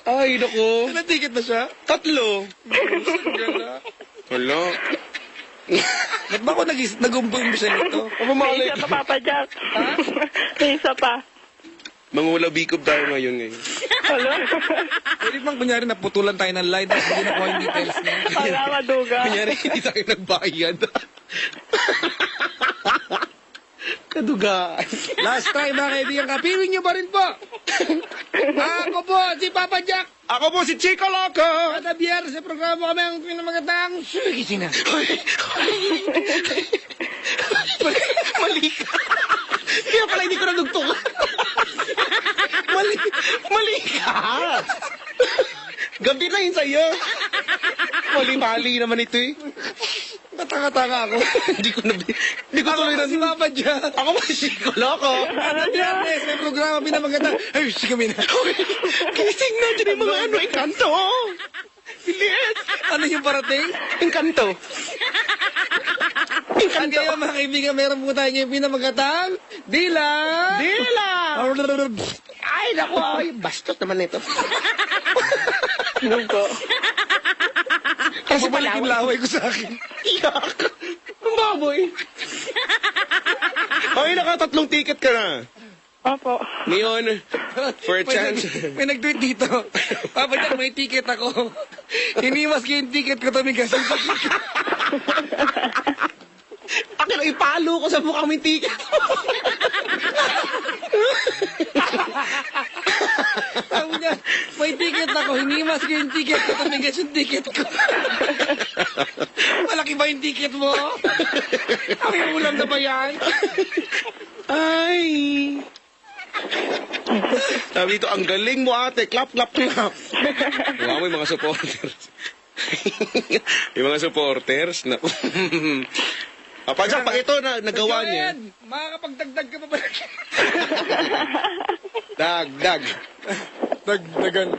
Ay, naku. Ilang ticket na siya? 3. Gala. Wala. Ba't ba ako nag-umbisa nito? May isa pa, Papa Jack. May isa pa. Mangulabikob tayo ngayon. Hello? Pwede bang kunyari naputulan tayo ng line tapos hindi nakuha yung details niya? Wala maduga. Kunyari, hindi tayo nagbayad. Kadugaan. Last try mga kaibigan, kapiling nyo pa rin po. Ako po, si Papa Jack. Ako po si Chico Loco. Kada biyernes sa programa kami ang pinamagatang sumigising na. Mali ka. Kaya pala hindi ko nadugtong. Mali ka. Gabi na yun sa'yo. Mali naman ito eh. Natanga-tanga ako. Hindi ko tuloy na. Si Papa Jack. Ako po si Chico Loco. Kada biyernes may programa pinamagatang. Ay, sige kami na. Gising na dyan yung mga engkanto. Bilis. Ano yung parating? Engkanto. At ngayon mga kaibigan, meron po tayo yung pinamagatang Dila! Ay, naku. Ay, bastos naman ito. Nungko. Kasi balik yung laway ko sa akin. Iyak. Ang baboy. Okay, naka-3 ticket ka na. Opo. Ngayon, for a chance. May nag-tweet dito. Papa Jack, may ticket ako. Hinimas ko yung ticket ko, tumigas yung ticket ko. Akin, ipalo ko sa mukha mo yung ticket. Sabi niya, may ticket ako, hinimas ko yung ticket ko, tumigas yung ticket ko. Malaki ba yung ticket mo? Ang ulam na ba yan? Ay. Sabi dito, ang galing mo ate. Clap, clap, clap. Wow, may mga supporters. May mga supporters. Na... Papa Jack, pag ito na nagawa niya. Makakapagdagdag ka pa ba? Dagdag.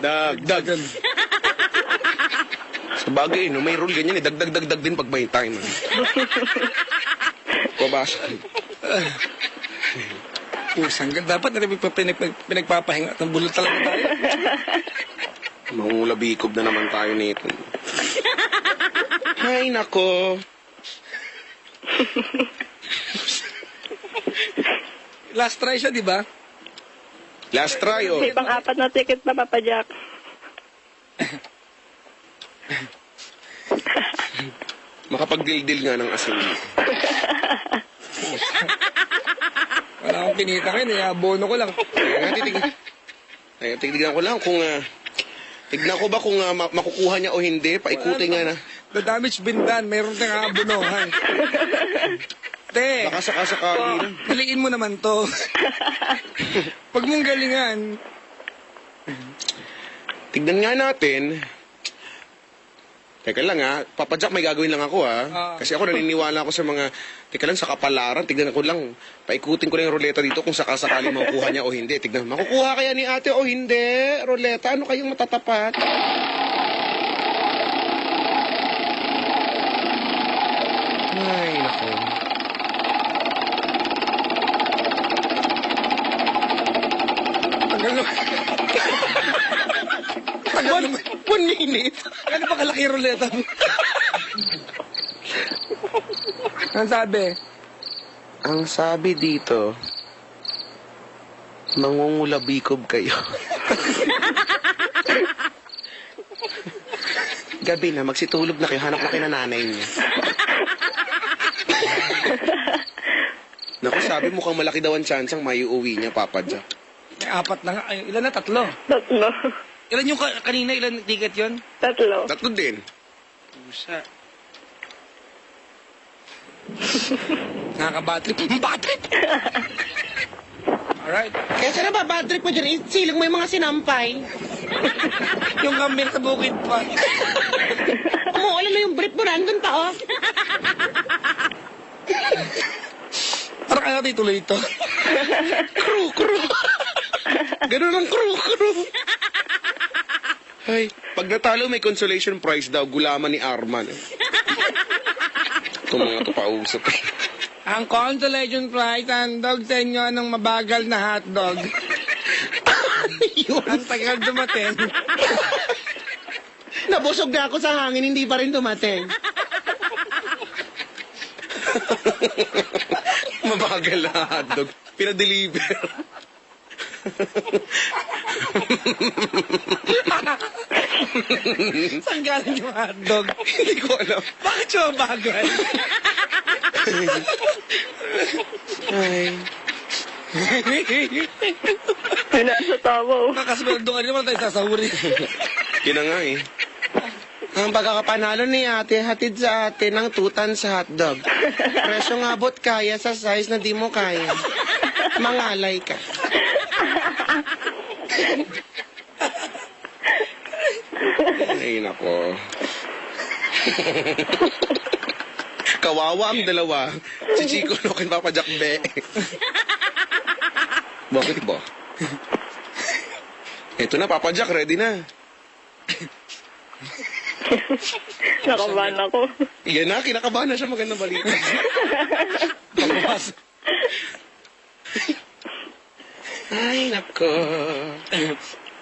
Dagdagan. Sa bagay, no, may rule ganyan eh. Dagdag din pag may time. Pabasa. Pusang ganda. Dapat na rin pinagpapahinga at ng bulot talaga tayo. Mangulabikob na naman tayo nito. Ay, nako. Last try siya, di ba? Last try, oh. May pang-4 na ticket pa, Papa Jack. Makapagdildil nga ng asin. Wala akong pinita kayo, abono ko lang. Tignan ko lang kung... tignan ko ba kung makukuha niya o hindi. Paikutin nga na. The damage been done. Meron kang abonohan. Te, Baka sakasakali na. piliin mo naman to. Pag mong galingan, tignan nga natin. Teka lang ha, Papa Jack, may gagawin lang ako ha. Kasi ako naniniwala ako sa mga, teka lang, sa kapalaran, tignan ko lang, paikutin ko lang yung ruleta dito kung sakasakali makukuha niya o hindi. Tignan, makukuha kaya ni ate o hindi? Ruleta, ano kayong matatapat? Ay, nako. Tagal na. One minute. Ano ba kalaki yung ruleta mo? Ang sabi? Ang sabi dito, mangungulabikob kayo. Gabi na, magsitulog na kayo, hanap na kayo na nanay niya. Naku, sabi mukhang malaki daw ang chance ang maiuwi niya, Papa Jack. May 4 na nga. Ay, ilan na? 3. Tatlo. Ilan yung kanina? Ilan ticket yun? Tatlo. Tatlo din. Pusa. Nakaka-battery. Battery! Alright. Kaya sana ba, bad trip mo dyan, silang mo yung mga sinampay. Yung kambing sa bukid pa. Umuulan na yung brief mo, nandun pa, oh. Parang kaya natin ituloy ito. Crew. Ganun ang crew. Ay, pag natalo may consolation prize daw, gulaman ni Arman. Itong mga tupausap. Ang consolation prize, handog sa inyo ng mabagal na hotdog. Ang tagal dumating. Nabusog na ako sa hangin, hindi pa rin dumating. Mabagal na hotdog. Pinadeliver. Saan galing yung hotdog? Hindi ko alam. Bakit siya mabagal? Ay. May nasa tawa. Nakasweldo ka naman tayo sasahurin. Yun na nga eh. Ang pagkakapanalo ni ate, hatid sa ate ng tutan sa hotdog. Presyong abot kaya sa size na di mo kaya. Mangalay ka. Ay, nako. Kawawa ang dalawa. Si Chico Loken, Papa Jack Be. Bakit ba? Ito na, Papa Jack, ready na. Nakabahan ako. Yan na, kinakabahan na siya, magandang balita. Ay, nako.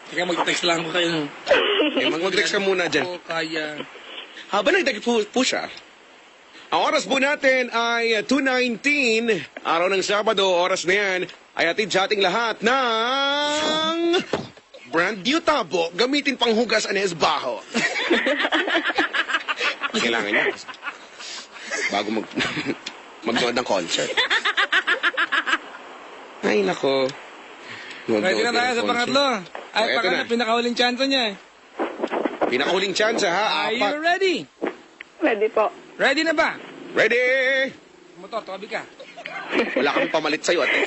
Teka, mag-text lang ko kayo. Mag-text ka muna dyan. Oo, kaya. Habang nagtag po siya, ang oras po natin ay 2:19. Araw ng Sabado, oras na yan, ay atid sa ating lahat ng brand new tabo. Gamitin pang hugas Anes Baho. Kailangan niya. Bago magnood ng concert. Ay, nako. Ready na tayo sa pangatlo. Ay, eto pangatlo, na. pinakahuling chance niya eh. Pinakahuling chance, ha? Are you 4. ready? Ready po. Ready na ba? Ready? Motor, tabi ka. Wala kami pamalit sa'yo, ate.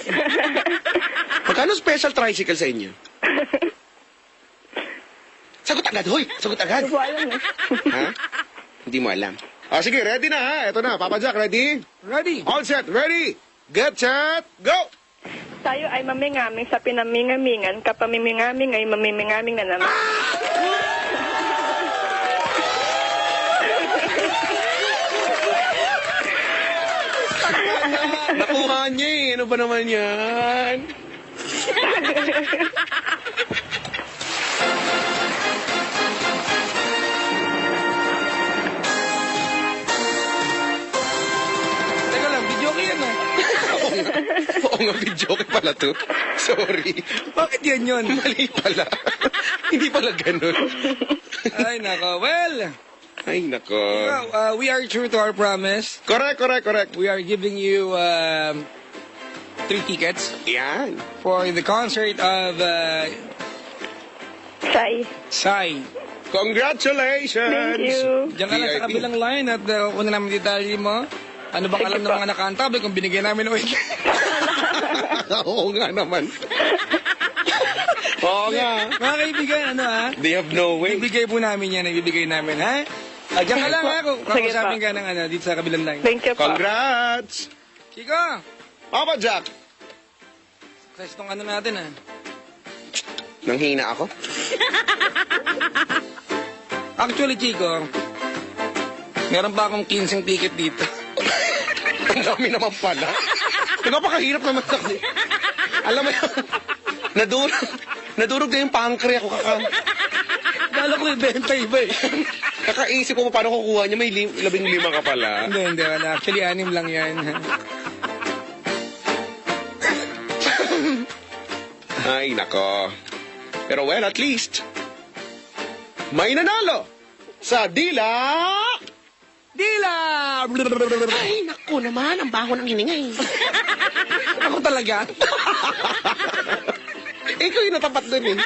Magkano special tricycle sa inyo? Sagot agad, hoy! Sagot agad! Hindi ko alam eh. Ha? Hindi mo alam. Ah, sige, ready na, ha? Ito na, Papa Jack, ready? Ready? All set, ready? Get set, go! Tayo ay mamingaming sa pinamimingamingan, kapamimingaming ay mamimingaming na naman. Nakuha niya eh. Ano ba naman yan? Teka lang, video ko yan ah. Oo nga, video ka pala to. Sorry. Bakit yan yun? Mali pala. Hindi pala ganun. Ay, nako. Well, Ay, nako. we are true to our promise. Correct. We are giving you 3 tickets Yan. for the concert of Sai. Sai. Congratulations! Thank you. Diyan ka lang sa VIP. kabilang line at kunin namin detalye mo. Ano bang alam ng mga nakantabay kung binigyan namin o hindi? Oo nga naman. Oo Oo nga. Mga kaibigan, ano ha? They have no way. Ibigay po namin yan, ibibigay namin, ha? Diyan ka lang, ha? Kung Sige, kakusapin pa. ka ng dito sa kabilang line. Thank you po. Congrats! Chico, Papa Jack! success tong ano natin, ha? Nanghina ako? Actually, Chico, meron pa akong 15 ticket dito. Ang dami naman pala. Napakahirap naman sa akin. Alam mo yun, nadurog na yung pancreas ko Kala ko ibenta iba eh. Kakaisip ko pa paano kukuha niya, may 15 ka pala. Hindi, wala. Actually, 6 lang yan. Ay, nako. Pero well, at least, may nanalo sa Dila! Dila! Ay, naku naman, ang baho ng hiningay. Ako talaga. Ikaw yung natapat dun eh.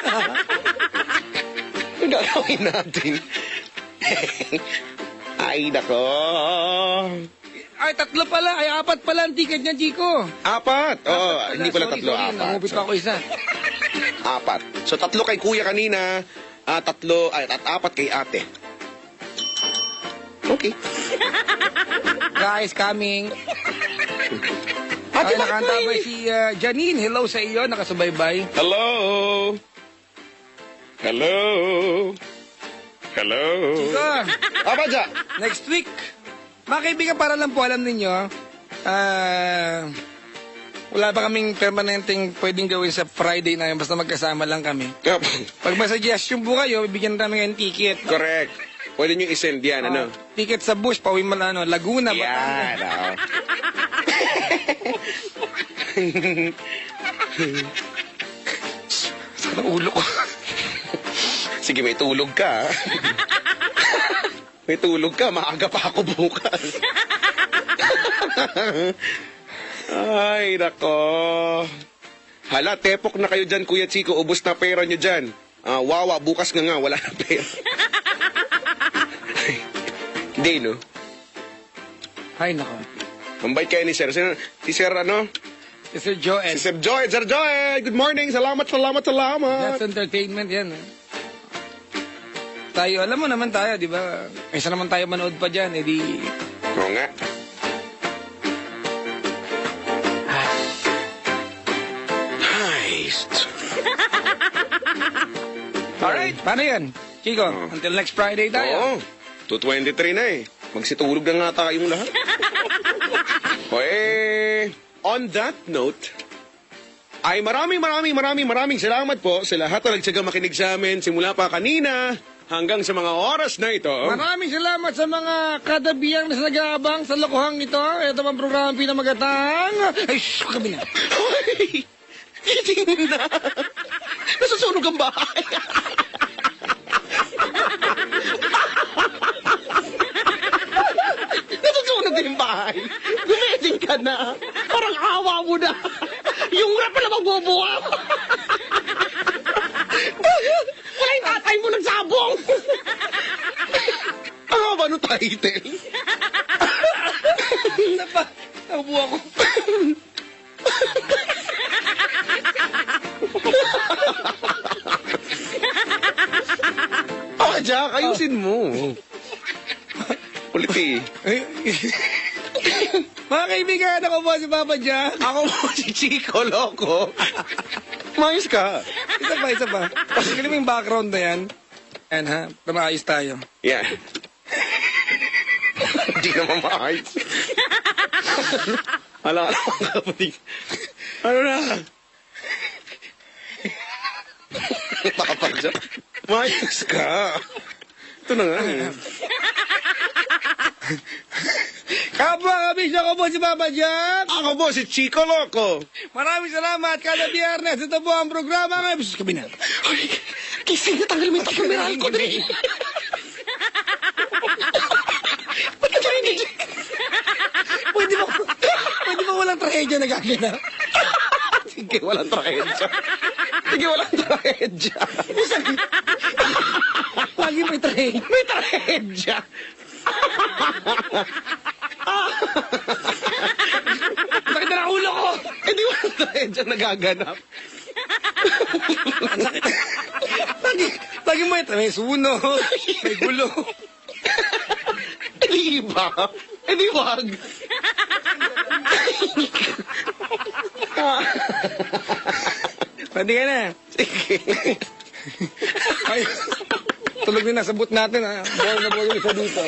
Yung gagawin natin. Ay, nako. Ay, 3 pala. Ay, 4 pala ang ticket niya, Chico. 4. Oo, hindi pala 3, 4. Nangupit pa ako isa. 4. So, 3 kay kuya kanina, 4 kay ate. Okay. Guys, coming. Ate, Ay, nakantabay si Janine. Hello sa iyo. Nakasubaybay. Hello? Hello? Hello? Chico, Papa Jack! next week. Mga kaibigan, para lang po alam ninyo, wala pa kaming permanenteng pwedeng gawin sa Friday na yun, basta magkasama lang kami. Yep. Pag masuggestion po kayo, bibigyan namin ng ticket. Correct. Pwede nyo isend yan, ano? Ticket sa bus, pauwi mo na, Laguna, Yan, Batangas. Sana ulo ko. Sige, may tulog ka. May tulog ka, maaga pa ako bukas. Ay, nako. Hala, tepok na kayo dyan, Kuya Chico. Ubus na pera nyo dyan. Wawa, bukas nga, wala na pera. Hindi, no? Ay, nako. Ang bait kayo ni Sir. Si Sir, ano? Si Sir Joel. Si Sir Joy. Sir Joy, good morning. Salamat. That's entertainment yan. Tayo, alam mo naman tayo, di ba? Isa naman tayo manood pa dyan, edi... Oo nga. Heist. Alright, paano yan? Chico, until next Friday tayo. Oo. 2:23 na eh. Magsitulog na nga tayong lahat. O on that note, ay maraming salamat po sa lahat na nagtsaga makinig sa amin simula pa kanina hanggang sa mga oras na ito. Maraming salamat sa mga kadabiyang na nag-aabang sa lokohang ito. Ito ang programang pinamagatang. Ay, shh, kami na. Hoy! Gising na! Nasusunog ang bahay! Nasusunog yung bahay! Gumising ka na! Parang awa mo na! Yung rap pala magbubuha! Wala yung tatay mo nagsabong! Ang haba nung title! Naubo ako. Jack, ayusin mo. Ulit eh. Mga kaibigan, ako po si Papa Jack. Ako mo si Chico Loco. Mayos ka. Isa pa. Kasi mo yung background na yan. Yan ha, maayos tayo. Yan. Hindi naman maayos. Ala kapatid. Ano na? Papa Jack. Mayos ka. Ito na nga. Kapwa kami, ako po si Papa Jack. Ako po si Chico Loco. Maraming salamat. Kada biyernes, ito po ang programa ng episode kami na. Ay, kising na tanggal mo yung taklameral ko din. Ba't ka narinig? Pwede ba walang trahedya na gaganap? Sige, walang trahedya. Sige, walang trahedya. Lagi may trahedya. May trahedya. Sakit na ulo ko. Eh, di walang trahedya nagaganap. Ang sakit. Lagi mo ito, may sunog, may gulo. Hindi ba? Hindi wag. Pwede ka na. Sige. Ay, tulog din nasabot natin, ha? Bawal na bawal yung isa dito.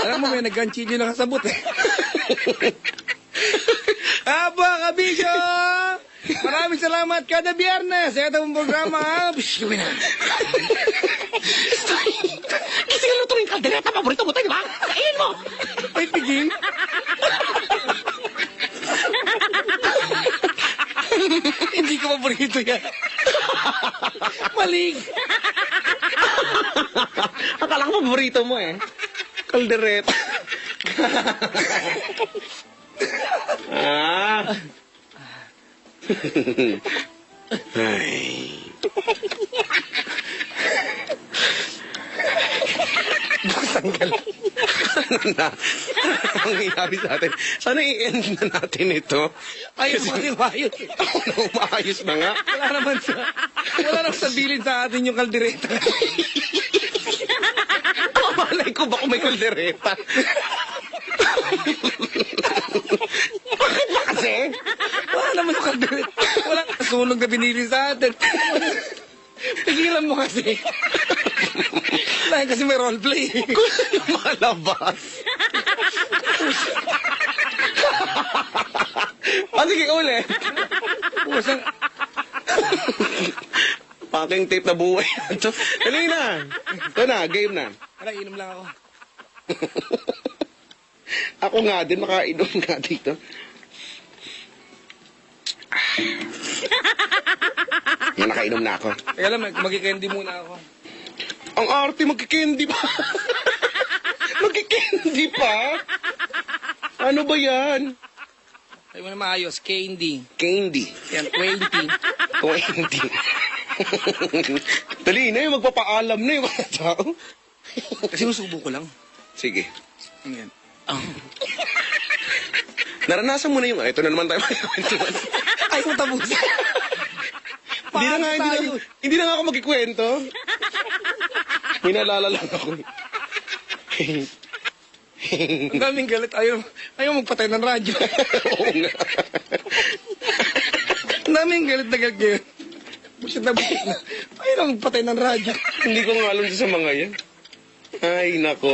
Alam mo, may nagkanchilyo na kasabot, eh. Aba, kabisyo! Maraming salamat kada biyernes. Ito ang programa, ha? Bish, gawin na. Kasi nga luto rin kaldereta, paborito mo tayo, di ba? Kainin mo! Ay, tigil. Hindi ko paborito yan. Maling. Akala ko paborito mo eh. Kaldereta. Ah. Ay. Buksan ka lang. Na, ang nangyayari sa atin. Sana i-end na natin ito. Ayos mo kasi maayos. Maayos na nga. Wala naman sa bilin sa atin yung kaldereta. Malay ko ba kung may kaldereta? Bakit ba kasi? Wala naman yung kaldereta. Wala kasunog na binili sa atin. Pigilan mo kasi. Dahil kasi may roleplay. Gusto nyo malabas. Sige, ulit. Pusang, Paking tape na buhay. Dali na. Ito na, game na. Tara, inom lang ako. Ako nga din, makainom nga dito. Yan, nakainom na ako. Kaya lang, magkikendi muna ako. Ang arte, magkikendi pa. Magkikendi pa? Ano ba yan? Ay mo na maayos, candy. Candy. Yan, 20. 20. Dali na yun, magpapaalam na yung mga tao. Kasi nusubo ko lang. Sige. Yan. Naranasan mo na yung, ito na naman tayo magkikwentuhan. Ay, mo tapusin. Hindi na nga ako magkikwento. May naalala lang ako. Ang daming galit. Ayaw magpatay ng radyo. Oo nga. Ang daming galit na galit ngayon. Busit na. Ayaw magpatay ng radyo. Hindi ko nga alam sa mga yan. Ay, nako.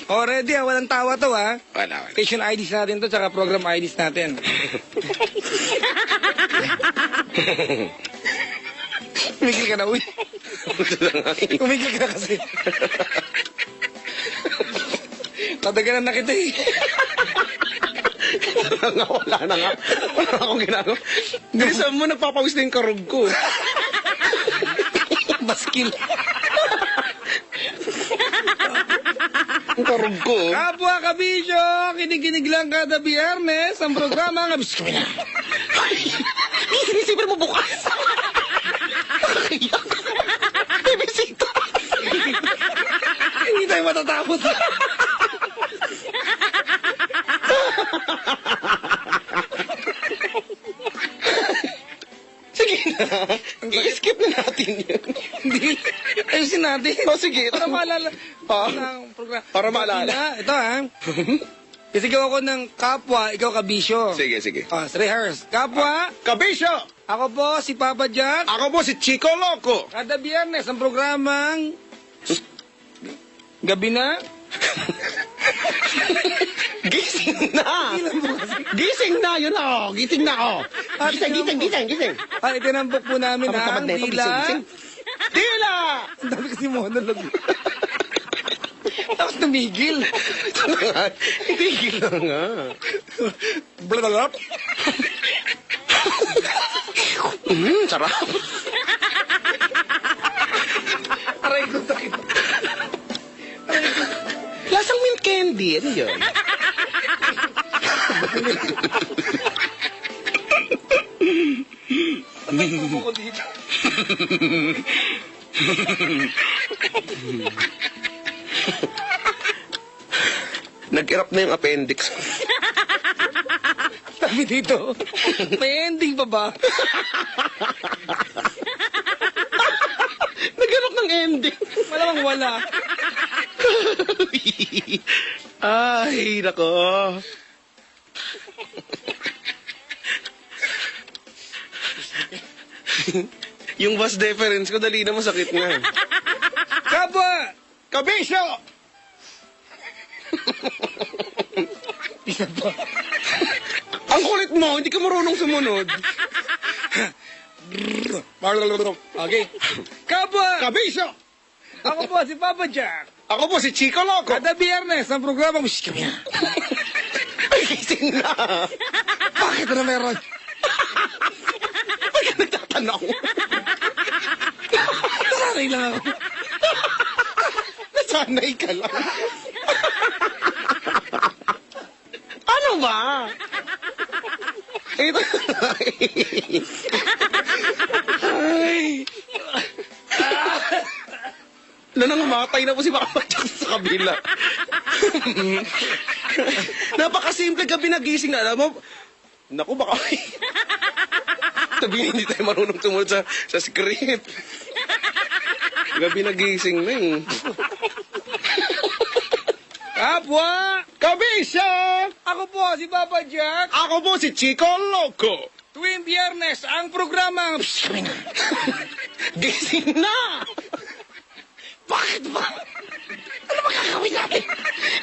Oh, ready ha. Walang tawa to ha. Wala. Station IDs natin to, tsaka program IDs natin. Umigil ka na, uy. Umigil ka na kasi. Tataganan na kita eh. Wala na nga. Wala akong ginagawa. Bilisan mo, nagpapawis na yung karog ko. Baskil. Ang karog ko. Kapwa kabisyo, kinikinig lang kada biyernes ang programa ng Abis kami na. Sinisipin mo bukas! Bibisita! Hindi tayo matatapos. Sige na. I-skip na natin yun. Hindi. Ayusin natin. O sige. Para maalala. Ah, para maalala. Ito ha. Isigaw ako ng kapwa, ikaw kabisyo. Sige, sige. Rehearse. Kapwa, Kabisyo! ako po si Papa Jack. Ako po si Chico Loco. Kada biyernes ang programang Gabi na. Gising na! Gising na! Yun na ako! Gising na ako! Gising! Itinambok po namin Tamad ang na ito, dila. gising. Dila! Ang dami kasi monolog. Tapos tumigil. Tigil na nga. Blablabla. Sarap. Aray ko sakit. Lasang mint candy. Ano yun? Tubo ko dito. Nag-erap na yung appendix. Sabi dito, may ending pa ba? hindi. Malamang wala. Ay, nako. Yung bus difference ko, dali na masakit na. Kapwa! Kabisyo! Isa pa. Ang kulit mo, hindi ka marunong sumunod. Okay. Kapwa! Kabisyo! Ako po si Papa Jack. Ako po si Chico Loco. Kada biyernes, ang programa mo, kami na. Ay, gising na. Bakit na meron? Ba't ka nagtatanong? Nasanay lang ako. Nasanay ka lang. Ano ba? Ito. Ay. Nanangamatay na po si Papa Jack sa kabila. Napakasimple gabi nagising na. Alam mo, naku baka sabihin hindi tayo marunong tumunod sa script. Gabi nagising na eh. Kapwa! Kabisya! Ako po si Papa Jack. Ako po si Chico Loco. Tuwing biyernes, ang programa kami na. Gising na! Bakit ba? Ano ba gagawin natin?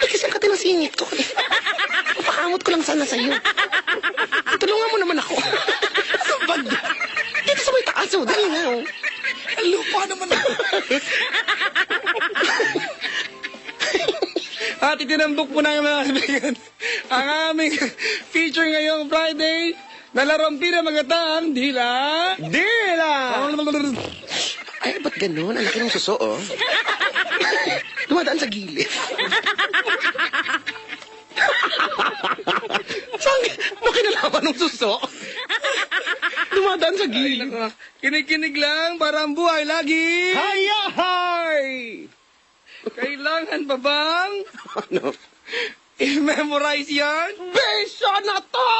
Kasi ang katinasingit ko. Papakamot ko lang sana sa'yo. Tulungan mo naman ako. Sa banda. Dito sa may taas, oh. Dali na, oh. Lupa naman ako. At itinambok po namin mga kaibigan ang aming feature ngayong Friday na larong pinamagatang dila. Dila! Ay, ba't ganun? Ang laki ng suso, oh. Dumadaan sa gilid. Saan? Ano kinalaman ng suso? Dumadaan sa gilid. Kinig-kinig lang para ang buhay lagi. Hayahay! Kailangan pa bang Ano? i-memorize yan? Besya na to!